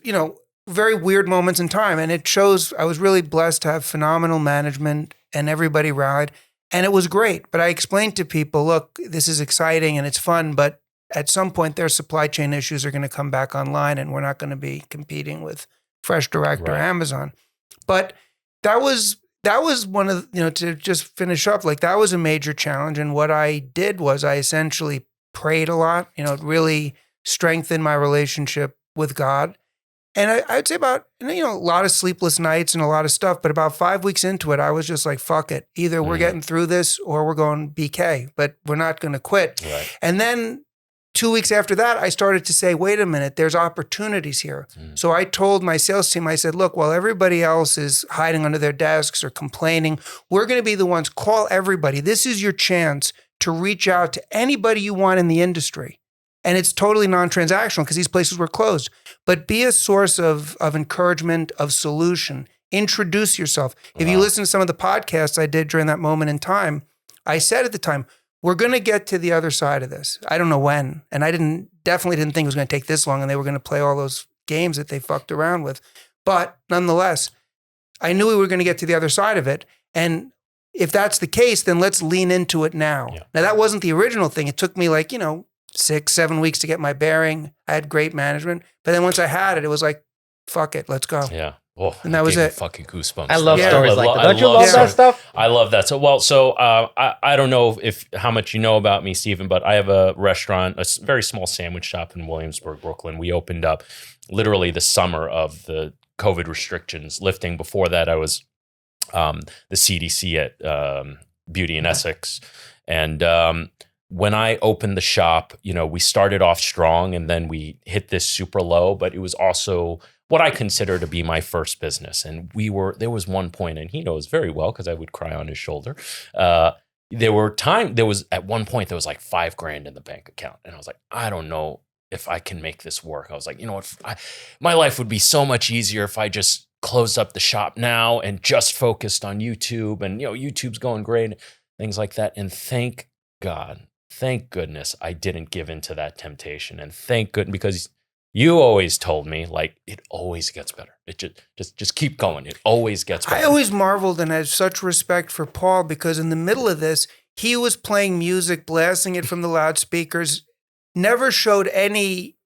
very weird moments in time. And it shows I was really blessed to have phenomenal management, and everybody rallied, and it was great. But I explained to people, look, this is exciting and it's fun, but at some point their supply chain issues are going to come back online, and we're not going to be competing with Fresh Direct or Amazon. But that was one of, to just finish up, like that was a major challenge. And what I did was I essentially prayed a lot, it really strengthened my relationship with God. And I'd say about, a lot of sleepless nights and a lot of stuff, but about 5 weeks into it, I was just like, fuck it. Either we're getting through this or we're going BK, but we're not going to quit. Right. And then 2 weeks after that, I started to say, wait a minute, there's opportunities here. So I told my sales team, I said, look, while everybody else is hiding under their desks or complaining, we're going to be the ones, call everybody. This is your chance to reach out to anybody you want in the industry. And it's totally non-transactional because these places were closed. But be a source of encouragement, of solution. Introduce yourself. If you listen to some of the podcasts I did during that moment in time, I said at the time, we're going to get to the other side of this. I don't know when. And I definitely didn't think it was going to take this long and they were going to play all those games that they fucked around with. But nonetheless, I knew we were going to get to the other side of it. And if that's the case, then let's lean into it now. Yeah. Now, that wasn't the original thing. It took me 6-7 weeks to get my bearing. I had great management. But then once I had it, it was like, fuck it, let's go. Yeah. Oh, And that was gave me it. fucking goosebumps. I love Yeah. stories I like lo- that. I Don't you love love that stories. stuff? I love that. So I don't know if how much you know about me, Steven, but I have a restaurant, very small sandwich shop in Williamsburg, Brooklyn. We opened up literally the summer of the COVID restrictions lifting. Before that, I was the CDC at Beauty in Essex. And when I opened the shop, we started off strong and then we hit this super low, but it was also what I consider to be my first business. And there was one point, and he knows very well because I would cry on his shoulder. There was at one point, there was like $5,000 in the bank account. And I was like, I don't know if I can make this work. I was like, you know what? My life would be so much easier if I just closed up the shop now and just focused on YouTube. And, YouTube's going great, things like that. And thank goodness I didn't give into that temptation. And thank goodness, because you always told me, it always gets better. It just keep going. It always gets better. I always marveled and had such respect for Paul because in the middle of this, he was playing music, blasting it from the loudspeakers, never showed any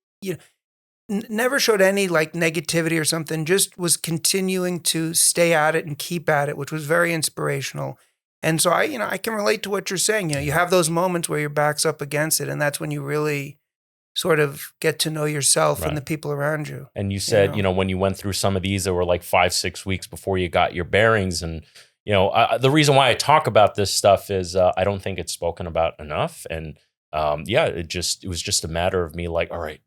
negativity or something, just was continuing to stay at it and keep at it, which was very inspirational. And so I can relate to what you're saying. You have those moments where your back's up against it, and that's when you really sort of get to know yourself and the people around you. And you said, when you went through some of these, there were like 5-6 weeks before you got your bearings. And, the reason why I talk about this stuff is I don't think it's spoken about enough. And it was just a matter of me like, all right,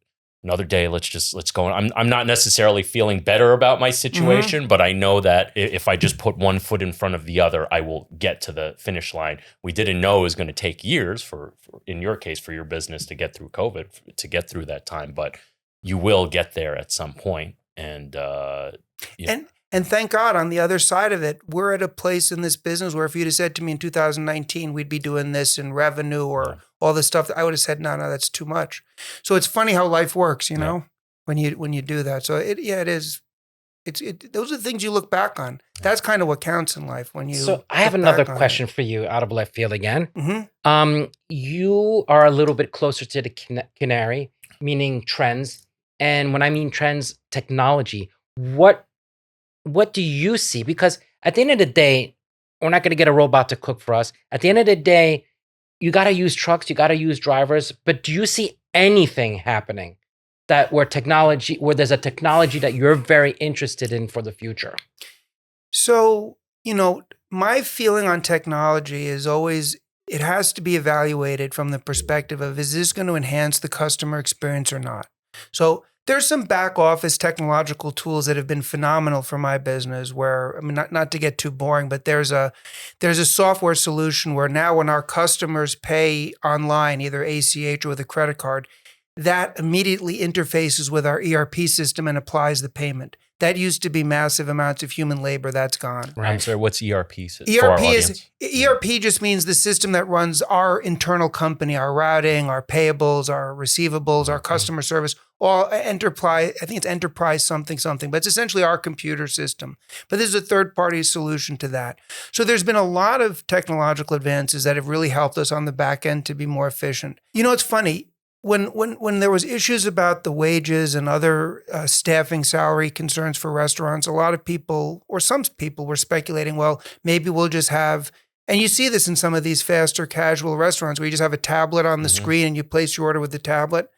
another day, let's go. I'm not necessarily feeling better about my situation, but I know that if I just put one foot in front of the other, I will get to the finish line. We didn't know it was going to take years for in your case, for your business to get through COVID, to get through that time, but you will get there at some point. And thank God on the other side of it, we're at a place in this business where if you'd have said to me in 2019, we'd be doing this in revenue or all this stuff, I would have said, no, that's too much. So it's funny how life works, when you do that. So it is. Those are the things you look back on. That's kind of what counts in life when you. So I have another question for you out of left field again. Mm-hmm. You are a little bit closer to the canary, meaning trends. And when I mean trends, technology, what do you see? Because at the end of the day, we're not going to get a robot to cook for us. At the end of the day, you got to use trucks, you got to use drivers. But do you see anything happening where there's a technology that you're very interested in for the future? So, my feeling on technology is always, it has to be evaluated from the perspective of, is this going to enhance the customer experience or not? So there's some back office technological tools that have been phenomenal for my business where, not to get too boring, but there's a software solution where now when our customers pay online, either ACH or with a credit card, that immediately interfaces with our ERP system and applies the payment. That used to be massive amounts of human labor. That's gone. Right. I'm sorry, what's ERP? ERP just means the system that runs our internal company, our routing, our payables, our receivables, our customer service, all enterprise. I think it's enterprise something, but it's essentially our computer system. But this is a third-party solution to that. So there's been a lot of technological advances that have really helped us on the back end to be more efficient. It's funny. When there was issues about the wages and other staffing salary concerns for restaurants, a lot of people, or some people were speculating, well, maybe we'll just have, and you see this in some of these faster casual restaurants where you just have a tablet on the screen and you place your order with the tablet.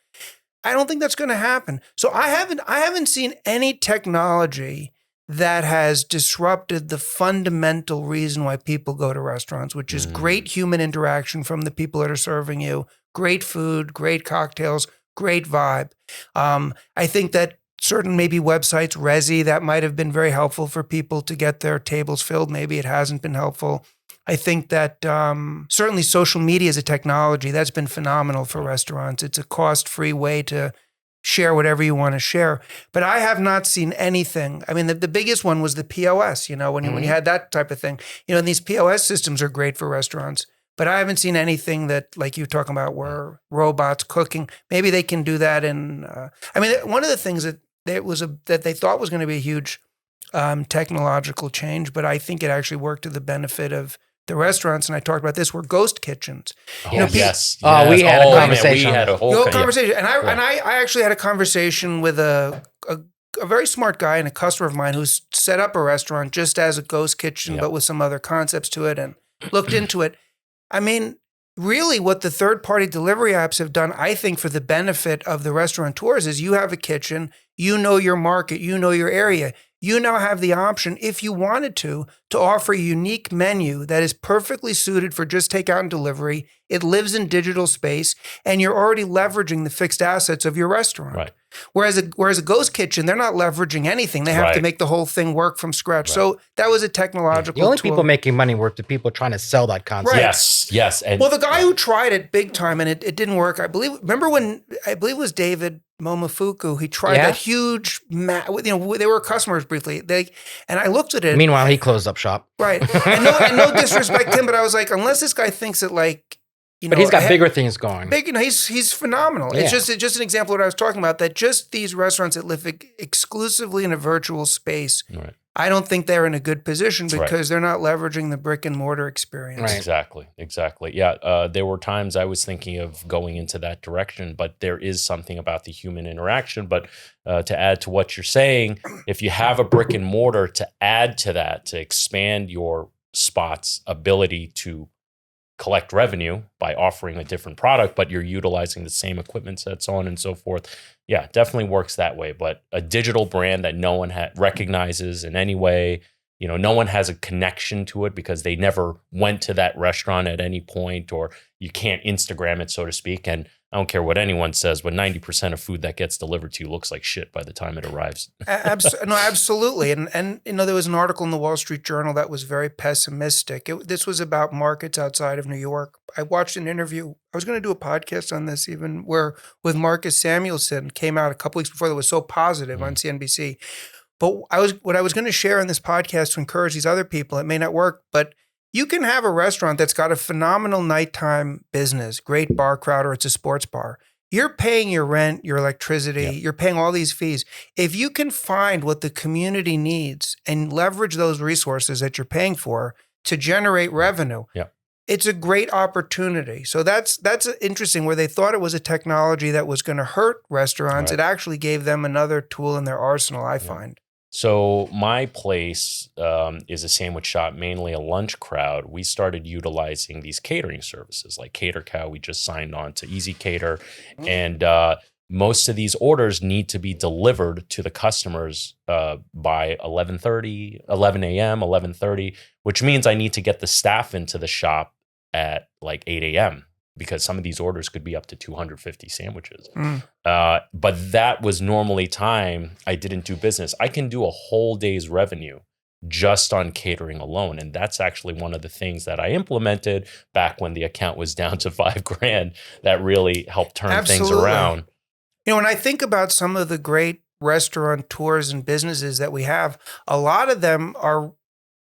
I don't think that's going to happen. So I haven't seen any technology that has disrupted the fundamental reason why people go to restaurants, which is great human interaction from the people that are serving you, great food, great cocktails, great vibe. I think that certain maybe websites, Resy, that might have been very helpful for people to get their tables filled. Maybe it hasn't been helpful. I think that certainly social media is a technology that's been phenomenal for restaurants. It's a cost-free way to share whatever you want to share. But I have not seen anything. I mean, the biggest one was the POS, when you had that type of thing. And these POS systems are great for restaurants. But I haven't seen anything that, like you're talking about, where robots cooking. Maybe they can do that in. I mean, one of the things that that they thought was going to be a huge technological change, but I think it actually worked to the benefit of the restaurants. And I talked about this, were ghost kitchens. Oh, You know, yes. Oh, we had a conversation. Man, we had a whole conversation, and Right. I actually had a conversation with a very smart guy and a customer of mine who's set up a restaurant just as a ghost kitchen, but with some other concepts to it, and looked into it. I mean, really what the third-party delivery apps have done, I think, for the benefit of the restaurateurs is you have a kitchen, you know your market, you know your area. You now have the option, if you wanted to offer a unique menu that is perfectly suited for just takeout and delivery. It lives in digital space, and you're already leveraging the fixed assets of your restaurant. Right. Whereas a ghost kitchen, they're not leveraging anything. They have to make the whole thing work from scratch. Right. So that was a technological The only tool. people making money were the people trying to sell that concept. Right. Yes. And well, the guy who tried it big time and it didn't work, remember when it was David Momofuku, he tried that huge, they were customers briefly. And I looked at it. Meanwhile, he closed up shop. Right. And no disrespect to him, but I was like, unless this guy thinks that but he's got bigger things going. He's phenomenal. Yeah. It's just an example of what I was talking about, that just these restaurants that live exclusively in a virtual space, right. I don't think they're in a good position because they're not leveraging the brick and mortar experience. Right. Exactly. Yeah. There were times I was thinking of going into that direction, but there is something about the human interaction. But to add to what you're saying, if you have a brick and mortar to add to that, to expand your spot's ability to collect revenue by offering a different product, but you're utilizing the same equipment sets, so on and so forth. Yeah, definitely works that way. But a digital brand that no one recognizes in any way, no one has a connection to it because they never went to that restaurant at any point, or you can't Instagram it, so to speak. And I don't care what anyone says, but 90% of food that gets delivered to you looks like shit by the time it arrives. No, absolutely. And there was an article in the Wall Street Journal that was very pessimistic. This was about markets outside of New York. I watched an interview. I was going to do a podcast on this even, with Marcus Samuelsson, came out a couple weeks before, that was so positive on CNBC. But what I was going to share in this podcast to encourage these other people, it may not work, but you can have a restaurant that's got a phenomenal nighttime business, great bar crowd, or it's a sports bar. You're paying your rent, your electricity, you're paying all these fees. If you can find what the community needs and leverage those resources that you're paying for to generate revenue, it's a great opportunity. So that's interesting, where they thought it was a technology that was going to hurt restaurants. It actually gave them another tool in their arsenal, I find. So my place is a sandwich shop, mainly a lunch crowd. We started utilizing these catering services like Cater Cow. We just signed on to Easy Cater. And most of these orders need to be delivered to the customers by 11 a.m., 11:30, which means I need to get the staff into the shop at like 8 a.m. because some of these orders could be up to 250 sandwiches. But that was normally time I didn't do business. I can do a whole day's revenue just on catering alone. And that's actually one of the things that I implemented back when the account was down to $5,000 that really helped turn things around. When I think about some of the great restaurateurs and businesses that we have, a lot of them are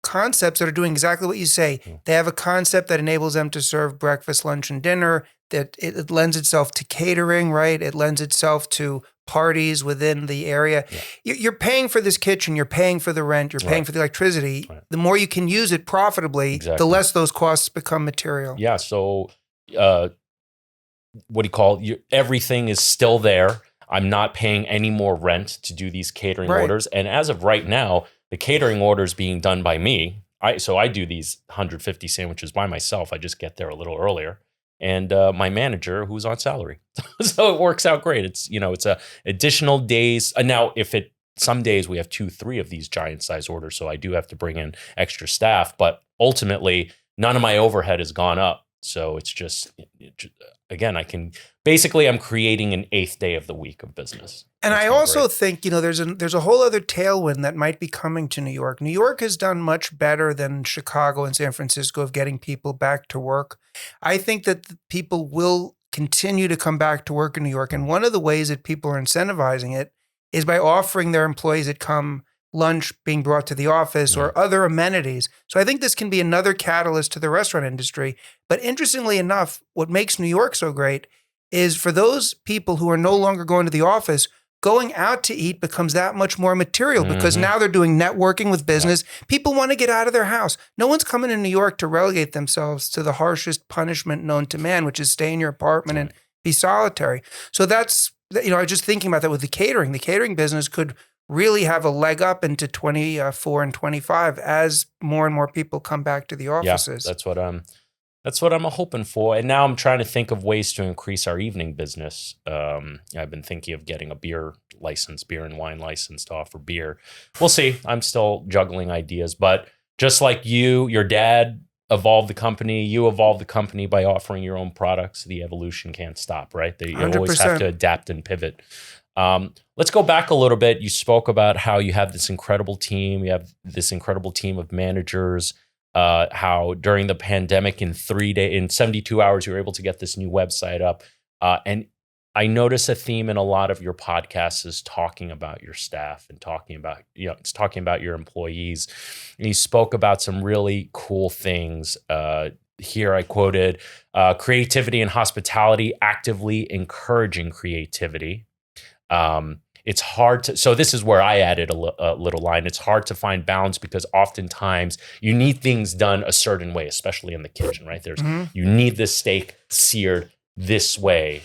concepts that are doing exactly what you say. They have a concept that enables them to serve breakfast, lunch, and dinner, that it lends itself to catering, right? It lends itself to parties within the area. You're paying for this kitchen, you're paying for the rent, you're paying for the electricity. The more you can use it profitably, the less those costs become material. Yeah, so everything is still there. I'm not paying any more rent to do these catering orders. And as of right now, the catering orders being done by me. So I do these 150 sandwiches by myself. I just get there a little earlier. And my manager, who's on salary. So it works out great. It's a additional days. Now, some days we have 2-3 of these giant size orders. So I do have to bring in extra staff. But ultimately, none of my overhead has gone up. So it's just, again, I'm creating an 8th day of the week of business. And I also think, there's a whole other tailwind that might be coming to New York. New York has done much better than Chicago and San Francisco of getting people back to work. I think that people will continue to come back to work in New York. And one of the ways that people are incentivizing it is by offering their employees that come lunch being brought to the office or other amenities. So I think this can be another catalyst to the restaurant industry. But interestingly enough, what makes New York so great is for those people who are no longer going to the office, going out to eat becomes that much more material because now they're doing networking with business. People want to get out of their house. No one's coming in New York to relegate themselves to the harshest punishment known to man, which is stay in your apartment and be solitary. So that's, I was just thinking about that with the catering. The catering business could really have a leg up into 24 and 25 as more and more people come back to the offices. Yeah, that's what I'm hoping for. And now I'm trying to think of ways to increase our evening business. I've been thinking of getting a beer and wine license to offer beer. We'll see. I'm still juggling ideas, but just like your dad evolved the company, you evolved the company by offering your own products. The evolution can't stop, right? You always have to adapt and pivot. Let's go back a little bit. You spoke about how you have this incredible team. You have this incredible team of managers. How during the pandemic in 72 hours, you were able to get this new website up. And I notice a theme in a lot of your podcasts is talking about your staff and talking about your employees. And you spoke about some really cool things. Here I quoted, creativity and hospitality, actively encouraging creativity. It's hard to, so this is where I added a little line. It's hard to find balance because oftentimes you need things done a certain way, especially in the kitchen, right? You need this steak seared this way,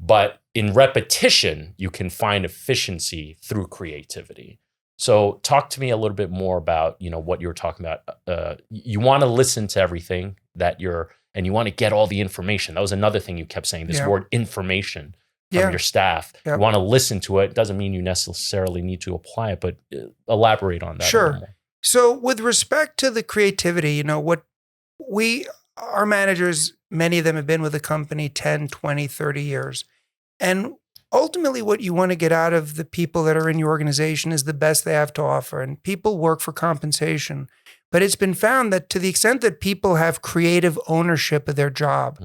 but in repetition, you can find efficiency through creativity. So talk to me a little bit more about, what you were talking about. You want to listen to everything and you want to get all the information. That was another thing you kept saying, this word information. From your staff. You want to listen to it. Doesn't mean you necessarily need to apply it, but elaborate on that. Sure. So with respect to the creativity, our managers, many of them have been with the company 10, 20, 30 years. And ultimately what you want to get out of the people that are in your organization is the best they have to offer. And people work for compensation. But it's been found that to the extent that people have creative ownership of their job,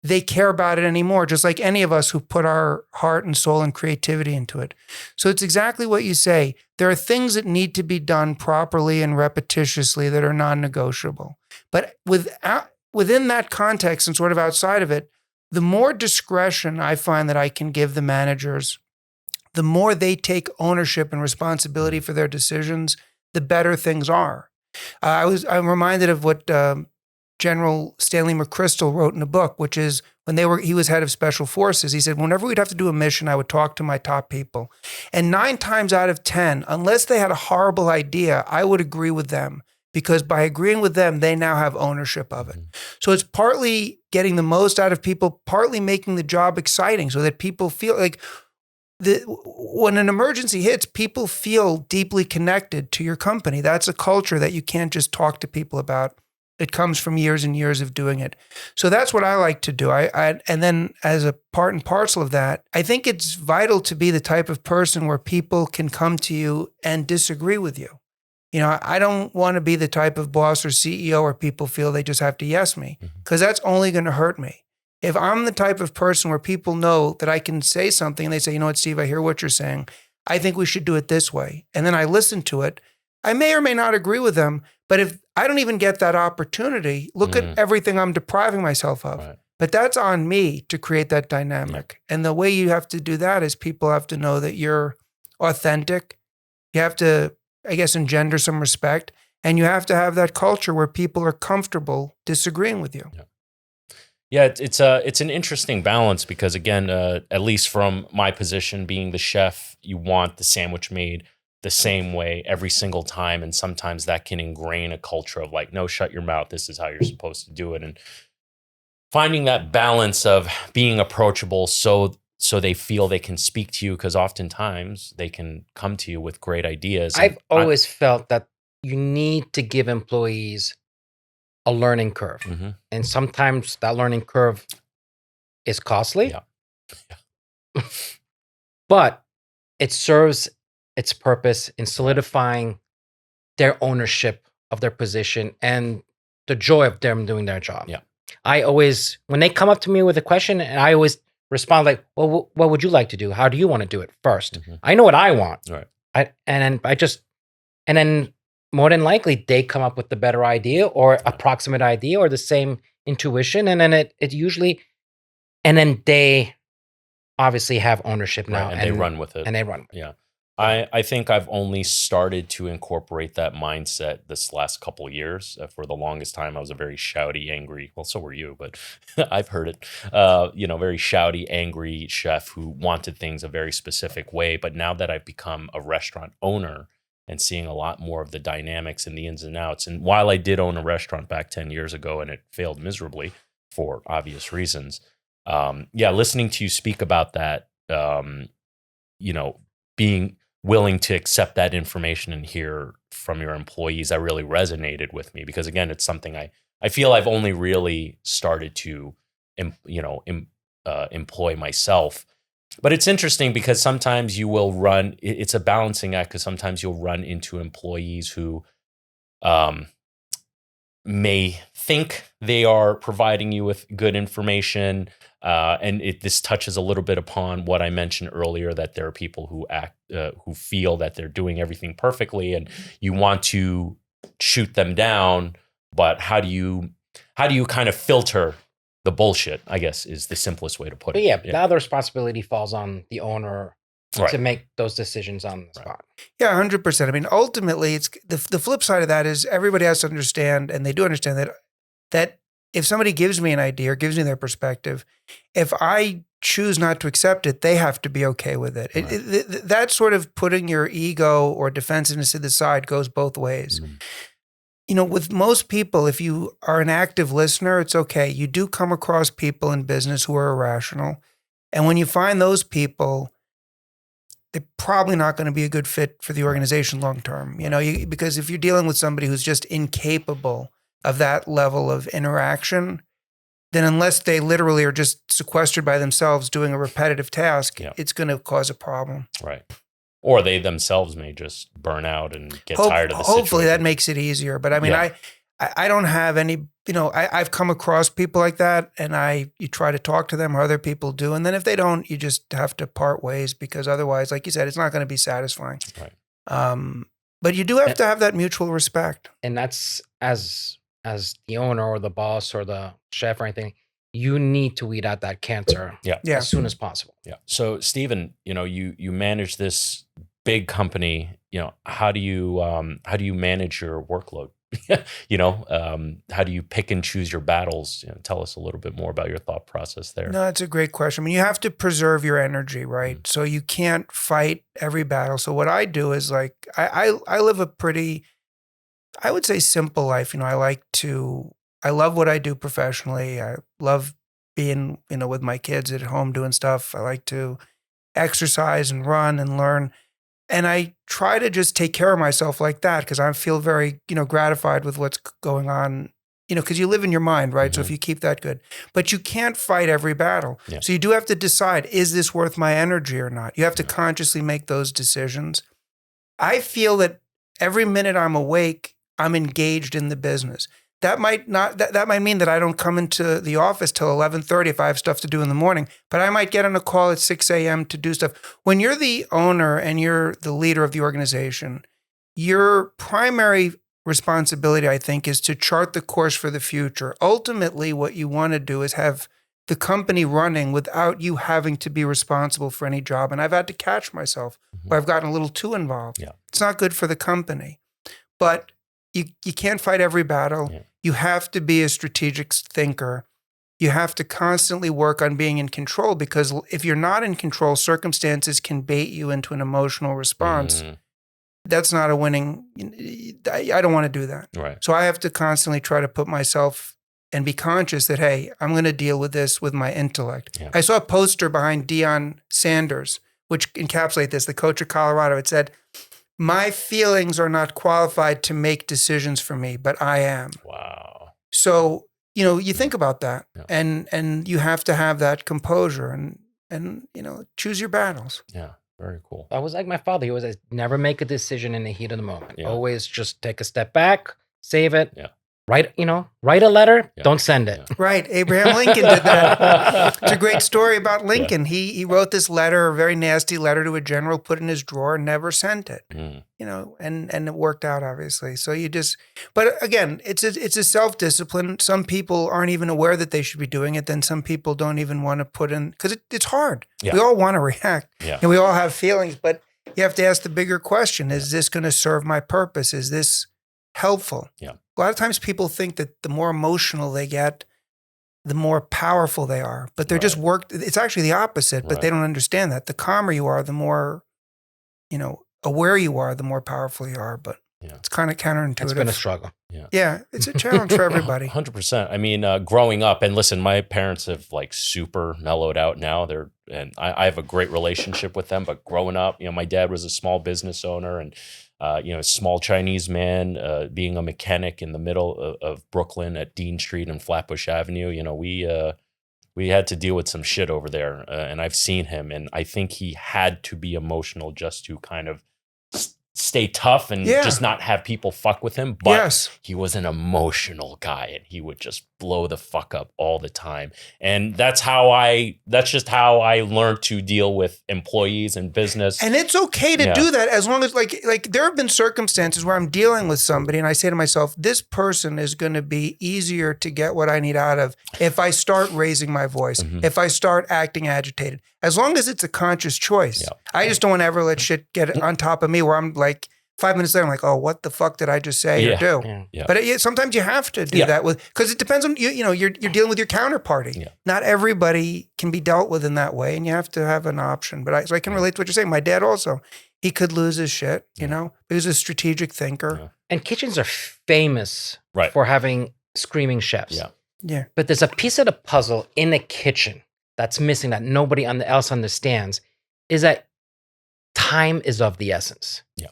they care about it anymore, just like any of us who put our heart and soul and creativity into it. So it's exactly what you say. There are things that need to be done properly and repetitiously that are non-negotiable. But within that context and sort of outside of it, the more discretion I find that I can give the managers, the more they take ownership and responsibility for their decisions, the better things are. I'm reminded of what General Stanley McChrystal wrote in a book, which is he was head of special forces. He said, whenever we'd have to do a mission, I would talk to my top people. And 9 times out of 10, unless they had a horrible idea, I would agree with them because by agreeing with them, they now have ownership of it. So it's partly getting the most out of people, partly making the job exciting so that people feel like when an emergency hits, people feel deeply connected to your company. That's a culture that you can't just talk to people about. It comes from years and years of doing it. So that's what I like to do. And then as a part and parcel of that, I think it's vital to be the type of person where people can come to you and disagree with you. I don't want to be the type of boss or CEO where people feel they just have to yes me, because that's only going to hurt me. If I'm the type of person where people know that I can say something and they say, you know what, Steve, I hear what you're saying. I think we should do it this way. And then I listen to it. I may or may not agree with them, but if I don't even get that opportunity, look at everything I'm depriving myself of. Right. But that's on me to create that dynamic. And the way you have to do that is people have to know that you're authentic. You have to, I guess, engender some respect. And you have to have that culture where people are comfortable disagreeing with you. Yeah, it's an interesting balance because, again, at least from my position being the chef, you want the sandwich made the same way every single time. And sometimes that can ingrain a culture of like, no, shut your mouth. This is how you're supposed to do it. And finding that balance of being approachable so they feel they can speak to you, because oftentimes they can come to you with great ideas. I've always felt that you need to give employees a learning curve. And sometimes that learning curve is costly. But it serves its purpose in solidifying their ownership of their position and the joy of them doing their job. I always, when they come up to me with a question, and I always respond like, well, what would you like to do? How do you want to do it first? I know what I want. I just And then more than likely they come up with the better idea or approximate idea or the same intuition. And then it usually, and then they obviously have ownership now. Right, and they run with it. And they run. Yeah. I think I've only started to incorporate that mindset this last couple of years. For the longest time, I was a very shouty, angry, well, so were you, but I've heard it, very shouty, angry chef who wanted things a very specific way. But now that I've become a restaurant owner and seeing a lot more of the dynamics and the ins and outs, and while I did own a restaurant back 10 years ago and it failed miserably for obvious reasons, listening to you speak about that, being willing to accept that information and hear from your employees, that really resonated with me because again, it's something I feel I've only really started to, employ myself. But it's interesting because sometimes you will it's a balancing act because sometimes you'll run into employees who may think they are providing you with good information. And this touches a little bit upon what I mentioned earlier, that there are people who feel that they're doing everything perfectly and you want to shoot them down. But how do you kind of filter the bullshit, I guess, is the simplest way to put it. But now the responsibility falls on the owner to make those decisions on the spot. Yeah, 100%. I mean, ultimately, it's the flip side of that is everybody has to understand, and they do understand that if somebody gives me an idea or gives me their perspective, if I choose not to accept it, they have to be okay with it. Right. That sort of putting your ego or defensiveness to the side goes both ways. Mm-hmm. With most people, if you are an active listener, it's okay. You do come across people in business who are irrational. And when you find those people, they're probably not going to be a good fit for the organization long term. Because if you're dealing with somebody who's just incapable of that level of interaction, then unless they literally are just sequestered by themselves doing a repetitive task, it's going to cause a problem. Right. Or they themselves may just burn out and get tired of the situation. Hopefully that makes it easier. But I mean, I don't have any, I've come across people like that and you try to talk to them or other people do. And then if they don't, you just have to part ways because otherwise, like you said, it's not going to be satisfying. Right. But you do have to have that mutual respect. And that's as the owner or the boss or the chef or anything, you need to weed out that cancer as soon as possible. Yeah. So Steven, you manage this big company, how do you manage your workload? How do you pick and choose your battles? Tell us a little bit more about your thought process there. No, it's a great question. I mean, you have to preserve your energy, right? Mm-hmm. So you can't fight every battle. So what I do is I live a pretty, I would say, simple life. I love what I do professionally. I love being, with my kids at home doing stuff. I like to exercise and run and learn. And I try to just take care of myself like that because I feel very, gratified with what's going on, because you live in your mind, right? Mm-hmm. So if you keep that good, but you can't fight every battle. Yeah. So you do have to decide, is this worth my energy or not? You have to consciously make those decisions. I feel that every minute I'm awake, I'm engaged in the business. That might mean that I don't come into the office till 11:30 if I have stuff to do in the morning, but I might get on a call at 6 a.m. to do stuff. When you're the owner and you're the leader of the organization, your primary responsibility, I think, is to chart the course for the future. Ultimately, what you want to do is have the company running without you having to be responsible for any job. And I've had to catch myself where I've gotten a little too involved. Yeah. It's not good for the company. But you can't fight every battle. Yeah. You have to be a strategic thinker. You have to constantly work on being in control because if you're not in control, circumstances can bait you into an emotional response. Mm. That's not a winning. I don't want to do that. Right. So I have to constantly try to put myself and be conscious that, hey, I'm going to deal with this with my intellect. Yeah. I saw a poster behind Deion Sanders, which encapsulates this, the coach of Colorado. It said, "My feelings are not qualified to make decisions for me, but I am." Wow. So, you think about that and you have to have that composure and choose your battles. Yeah. Very cool. I was like my father. He was never make a decision in the heat of the moment. Yeah. Always just take a step back, save it, write a letter, Yeah. don't send it. Right. Abraham Lincoln did that. It's a great story about Lincoln. He wrote this letter, a very nasty letter to a general, put it in his drawer, never sent it. And it worked out, obviously. So but again, it's a self-discipline. Some people aren't even aware that they should be doing it. Then some people don't even want to put in, because it's hard. Yeah. We all want to react Yeah. and we all have feelings, but you have to ask the bigger question. Is this going to serve my purpose? Is this helpful? Yeah. A lot of times people think that the more emotional they get, the more powerful they are, but they're just it's actually the opposite, but they don't understand that. The calmer you are, the more, aware you are, the more powerful you are, but it's kind of counterintuitive. It's been a struggle. Yeah. It's a challenge for everybody. 100%. I mean, growing up, and listen, my parents have like super mellowed out now. And I have a great relationship with them, but growing up, my dad was a small business owner and, a small Chinese man, being a mechanic in the middle of Brooklyn at Dean Street and Flatbush Avenue. We had to deal with some shit over there, and I've seen him, and I think he had to be emotional just to kind of stay tough and just not have people fuck with him. But he was an emotional guy, and he would just blow the fuck up all the time. And that's just how I learned to deal with employees and business. And it's okay to do that, as long as like there have been circumstances where I'm dealing with somebody and I say to myself, this person is going to be easier to get what I need out of if I start raising my voice, if I start acting agitated, as long as it's a conscious choice. Yeah. I just don't want to ever let shit get on top of me where I'm like, 5 minutes later, I'm like, oh, what the fuck did I just say or do? Yeah. But sometimes you have to do that because it depends on, you're dealing with your counterparty. Yeah. Not everybody can be dealt with in that way, and you have to have an option. But I can relate to what you're saying. My dad also, he could lose his shit, he was a strategic thinker. Yeah. And kitchens are famous for having screaming chefs. Yeah. Yeah. But there's a piece of the puzzle in a kitchen that's missing that nobody else understands, is that time is of the essence. Yeah.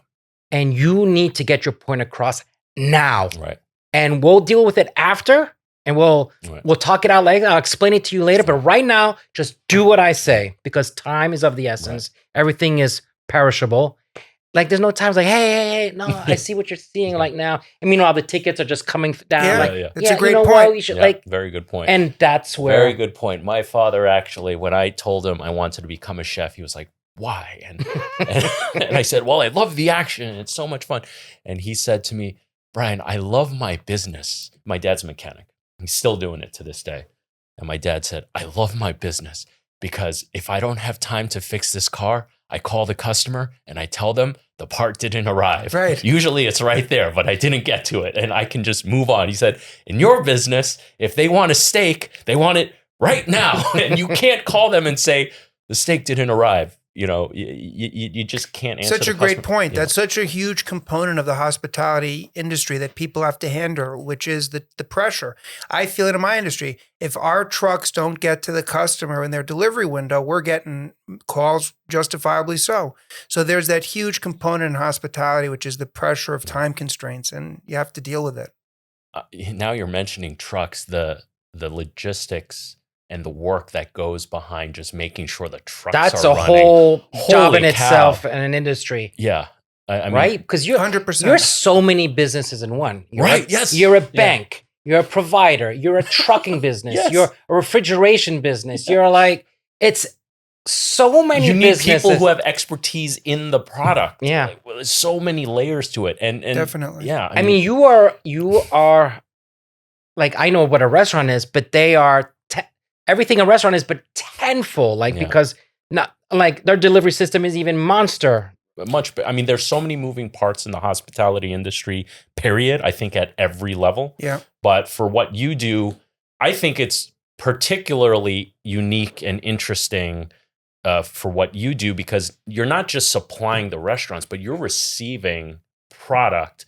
And you need to get your point across now. Right. And we'll deal with it after, and we'll talk it out later. I'll explain it to you later. But right now, just do what I say, because time is of the essence. Right. Everything is perishable. Like, there's no times like, hey, no, I see what you're seeing like now. And meanwhile, the tickets are just coming down. Yeah, it's a great point. Very good point. And that's where. Very good point. My father actually, when I told him I wanted to become a chef, he was like, why? And I said, well, I love the action. It's so much fun. And he said to me, Brian, I love my business. My dad's a mechanic. He's still doing it to this day. And my dad said, I love my business because if I don't have time to fix this car, I call the customer and I tell them the part didn't arrive. Right. Usually it's right there, but I didn't get to it and I can just move on. He said, in your business, if they want a steak, they want it right now. And you can't call them and say, the steak didn't arrive. You just can't answer. Such a great point. That's such a huge component of the hospitality industry that people have to handle, which is the pressure. I feel it in my industry. If our trucks don't get to the customer in their delivery window, we're getting calls, justifiably so. So there's that huge component in hospitality, which is the pressure of time constraints, and you have to deal with it. Now you're mentioning trucks, the logistics and the work that goes behind just making sure the trucks That's are a running. whole job Holy in cow. itself in an industry. Yeah. I mean, right? Because you're 100%. You're so many businesses in one. Yes. You're a bank. You're a provider. You're a trucking business. Yes. You're a refrigeration business. You're like, it's so many you need businesses. people who have expertise in the product. Yeah. Like, well, there's so many layers to it. And Definitely. Yeah. I mean, you are like, I know what a restaurant is, but they are everything a restaurant is, but tenfold. Because not like their delivery system is even monster. I mean, there's so many moving parts in the hospitality industry, period. I think at every level. Yeah. But for what you do, I think it's particularly unique and interesting for what you do, because you're not just supplying the restaurants, but you're receiving product.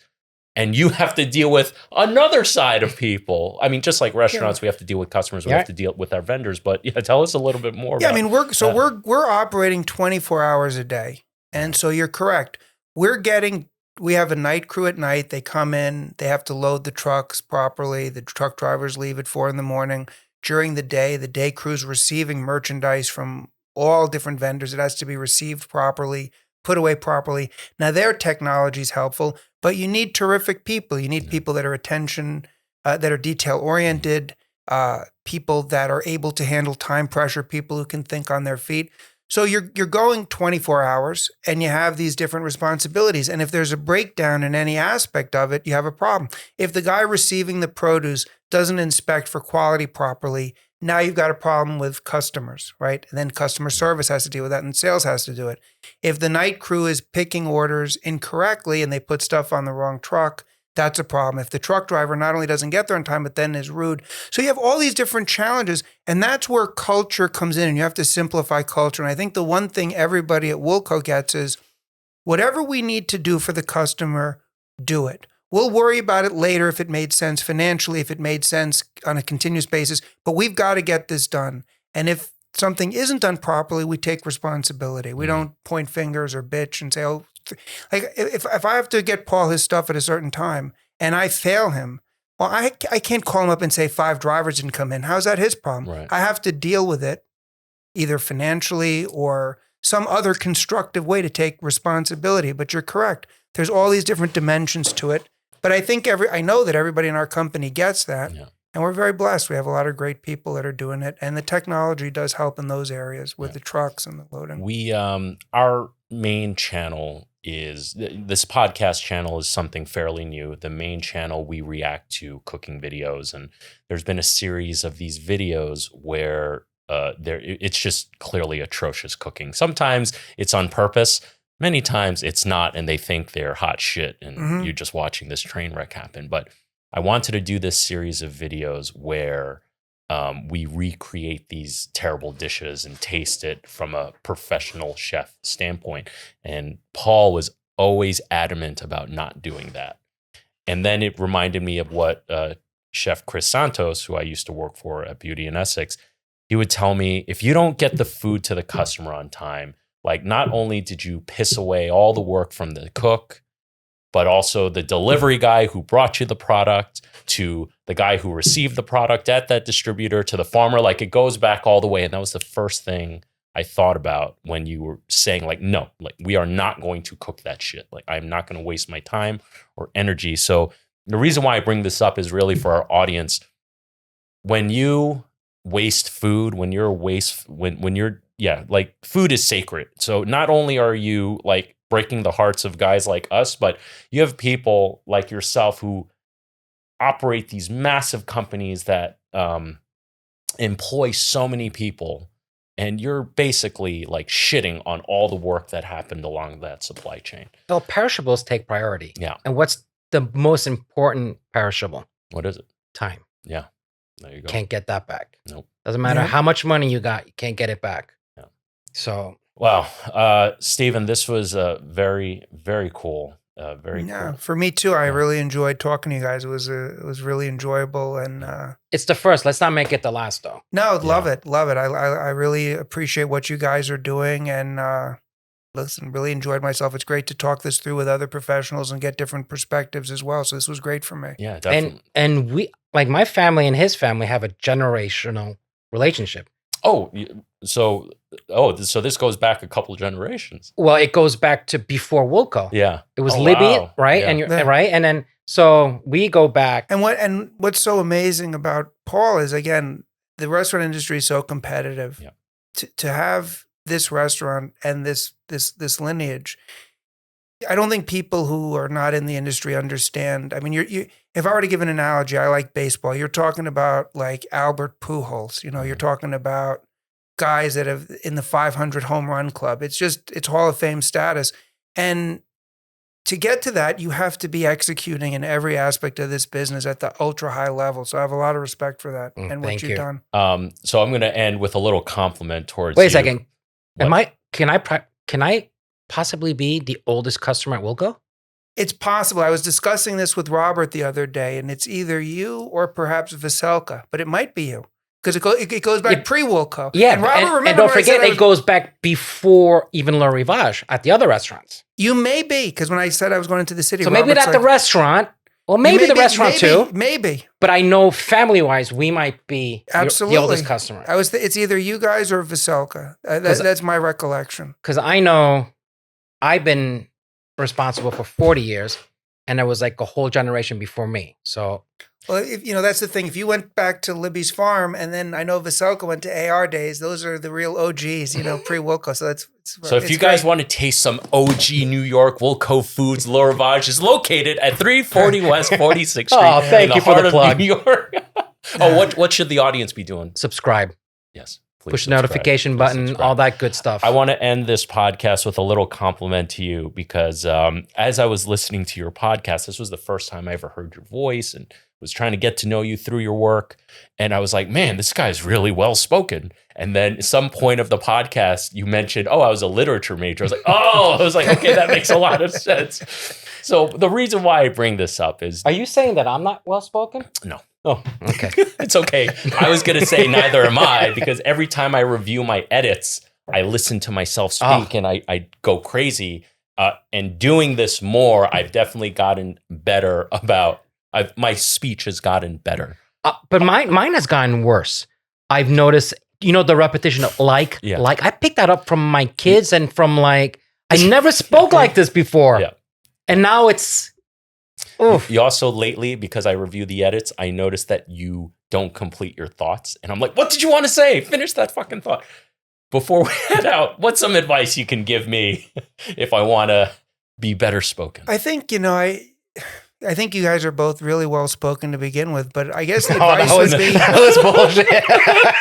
And you have to deal with another side of people. I mean, just like restaurants, we have to deal with customers. We have to deal with our vendors. But tell us a little bit more. Yeah, I mean, we're operating 24 hours a day, and so you're correct. We have a night crew at night. They come in. They have to load the trucks properly. The truck drivers leave at 4 a.m. During the day crew's receiving merchandise from all different vendors. It has to be received properly, put away properly. Now, their technology is helpful. But you need terrific people. You need people that are attention that are detail oriented, people that are able to handle time pressure, people who can think on their feet. So you're going 24 hours and you have these different responsibilities. And if there's a breakdown in any aspect of it, you have a problem. If the guy receiving the produce doesn't inspect for quality properly, now you've got a problem with customers, right? And then customer service has to deal with that and sales has to do it. If the night crew is picking orders incorrectly and they put stuff on the wrong truck, that's a problem. If the truck driver not only doesn't get there on time, but then is rude. So you have all these different challenges, and that's where culture comes in, and you have to simplify culture. And I think the one thing everybody at Woolco gets is whatever we need to do for the customer, do it. We'll worry about it later if it made sense financially, if it made sense on a continuous basis, but we've got to get this done. And if something isn't done properly, we take responsibility. We don't point fingers or bitch and say, oh, like if I have to get Paul his stuff at a certain time and I fail him, well, I can't call him up and say 5 drivers didn't come in. How's that his problem? Right. I have to deal with it either financially or some other constructive way to take responsibility. But you're correct. There's all these different dimensions to it. But I think I know that everybody in our company gets that. Yeah. And we're very blessed. We have a lot of great people that are doing it. And the technology does help in those areas with the trucks and the loading. We, our main channel is, this podcast channel is something fairly new. The main channel, we react to cooking videos. And there's been a series of these videos where it's just clearly atrocious cooking. Sometimes it's on purpose. Many times it's not, and they think they're hot shit, and you're just watching this train wreck happen. But I wanted to do this series of videos where we recreate these terrible dishes and taste it from a professional chef standpoint. And Paul was always adamant about not doing that. And then it reminded me of what Chef Chris Santos, who I used to work for at Beauty and Essex, he would tell me, if you don't get the food to the customer on time, like, not only did you piss away all the work from the cook, but also the delivery guy who brought you the product, to the guy who received the product at that distributor, to the farmer. Like, it goes back all the way. And that was the first thing I thought about when you were saying, like, no, like, we are not going to cook that shit. Like, I'm not going to waste my time or energy. So the reason why I bring this up is really for our audience. When you waste food, when you're like, food is sacred. So not only are you like breaking the hearts of guys like us, but you have people like yourself who operate these massive companies that employ so many people, and you're basically like shitting on all the work that happened along that supply chain. Well, perishables take priority. Yeah. And what's the most important perishable? What is it? Time. Yeah. There you go. Can't get that back. Nope. Doesn't matter how much money you got, you can't get it back. Yeah. So. Wow. Steven, this was very, very cool. Very cool. For me too. I really enjoyed talking to you guys. It was really enjoyable, and it's the first. Let's not make it the last, though. No, love it. I really appreciate what you guys are doing, and listen, really enjoyed myself. It's great to talk this through with other professionals and get different perspectives as well. So this was great for me. Yeah, definitely. And we, like, my family and his family have a generational relationship. So this goes back a couple of generations. Well, it goes back to before Woolco. Yeah. It was Libby, wow. right? Yeah. And you're right. And then, so we go back. And what's so amazing about Paul is, again, the restaurant industry is so competitive. Yeah. To have this restaurant and this lineage, I don't think people who are not in the industry understand. I mean, you if I were to give an analogy, I like baseball. You're talking about like Albert Pujols. You know, you're talking about guys that have in the 500 home run club. It's Hall of Fame status. And to get to that, you have to be executing in every aspect of this business at the ultra high level. So I have a lot of respect for that and what you've done. So I'm going to end with a little compliment towards. Wait a second. Can I possibly be the oldest customer at Woolco? It's possible. I was discussing this with Robert the other day, and it's either you or perhaps Veselka, but it might be you because it goes back pre-Woolco. Yeah, and Robert, and don't forget, it goes back before even Le Rivage at the other restaurants. You may be, because when I said I was going into the city, so maybe not the restaurant. Well, maybe the restaurant too. Maybe. But I know family-wise, we might be absolutely the oldest customer. It's either you guys or Veselka. That's my recollection. Because I know I've been responsible for 40 years, and there was like a whole generation before me. So Well, that's the thing. If you went back to Libby's Farm, and then I know Veselka went to AR days, those are the real OGs, pre-Woolco. So so if you guys want to taste some OG New York, Woolco Foods, Le Ravage is located at 340 West 46th Street. Oh, thank you for the plug. New York. What should the audience be doing? Subscribe. Yes. Push the notification button, all that good stuff. I want to end this podcast with a little compliment to you because as I was listening to your podcast, this was the first time I ever heard your voice and was trying to get to know you through your work. And I was like, man, this guy's really well spoken. And then at some point of the podcast, you mentioned, I was a literature major. I was like, okay, that makes a lot of sense. So the reason why I bring this up is... Are you saying that I'm not well spoken? No. Oh, okay. It's okay. I was going to say neither am I, because every time I review my edits, I listen to myself speak and I go crazy. And doing this more, I've definitely gotten better my speech has gotten better. But mine has gotten worse. I've noticed, the repetition of like. I picked that up from my kids and from I never spoke like this before. Yeah. And now it's... Oof. You also lately, because I review the edits, I noticed that you don't complete your thoughts. And I'm like, what did you want to say? Finish that fucking thought. Before we head out, what's some advice you can give me if I want to be better spoken? I think, I think you guys are both really well spoken to begin with, but I guess the advice would be... That was bullshit.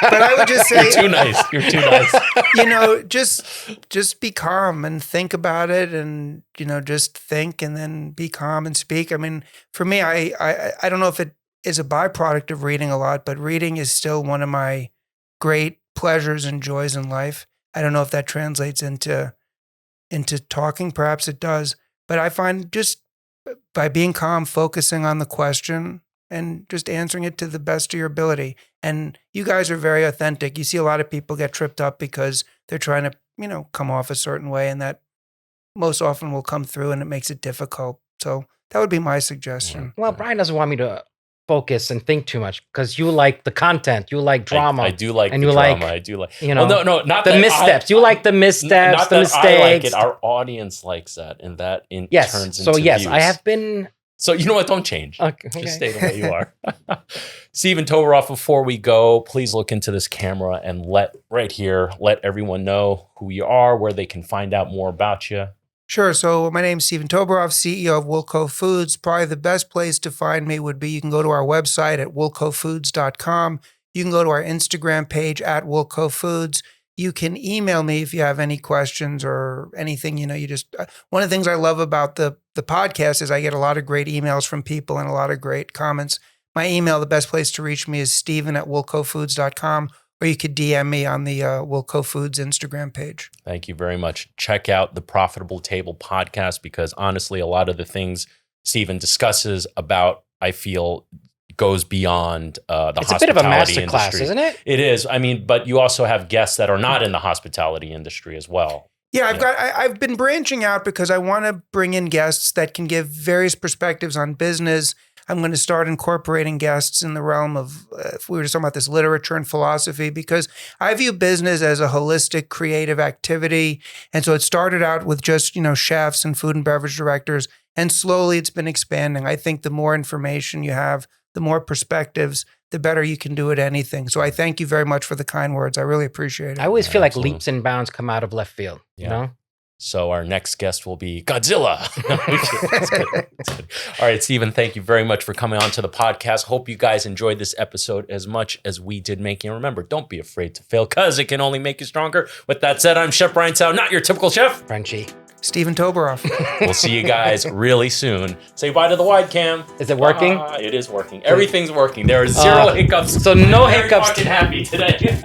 But I would just say... You're too nice. You're too nice. Just be calm and think about it and, just think and then be calm and speak. I mean, for me, I don't know if it is a byproduct of reading a lot, but reading is still one of my great pleasures and joys in life. I don't know if that translates into talking. Perhaps it does. But I find just by being calm, focusing on the question and just answering it to the best of your ability. And you guys are very authentic. You see a lot of people get tripped up because they're trying to, come off a certain way, and that most often will come through and it makes it difficult. So that would be my suggestion. Well, Brian doesn't want me to focus and think too much because you like the content, you like drama. I do like and the you drama. I do like, not the missteps. You like the missteps, not the that mistakes. I like it. Our audience likes that, and that turns into views. I have been. So you know what? Don't change. Okay. Just stay the way you are. Steven Toboroff, before we go, please look into this camera and let everyone know who you are, where they can find out more about you. Sure. So my name's Steven Toboroff, CEO of Woolco Foods. Probably the best place to find me would be you can go to our website at woolcofoods.com. You can go to our Instagram page at Woolco Foods. You can email me if you have any questions or anything. One of the things I love about the podcast is I get a lot of great emails from people and a lot of great comments. My email, the best place to reach me is steven@woolcofoods.com. Or you could DM me on the Woolco Foods Instagram page. Thank you very much. Check out the Profitable Table podcast because honestly, a lot of the things Steven discusses about, I feel, goes beyond the hospitality industry. It's a bit of a masterclass, isn't it? It is. I mean, but you also have guests that are not in the hospitality industry as well. Yeah, I've been branching out because I want to bring in guests that can give various perspectives on business. I'm going to start incorporating guests in the realm of, if we were talking about this, literature and philosophy, because I view business as a holistic, creative activity. And so it started out with just, chefs and food and beverage directors, and slowly it's been expanding. I think the more information you have, the more perspectives, the better you can do at anything. So I thank you very much for the kind words. I really appreciate it. I always feel like leaps and bounds come out of left field, you know? So our next guest will be Godzilla. That's good. That's good. All right, Steven, thank you very much for coming on to the podcast. Hope you guys enjoyed this episode as much as we did making. Remember, don't be afraid to fail because it can only make you stronger. With that said, I'm Chef BriantsAO, not your typical chef. Frenchy. Steven Toboroff. We'll see you guys really soon. Say bye to the wide cam. Is it working? It is working. Everything's working. There are zero hiccups. So no hiccups. Fucking happy today.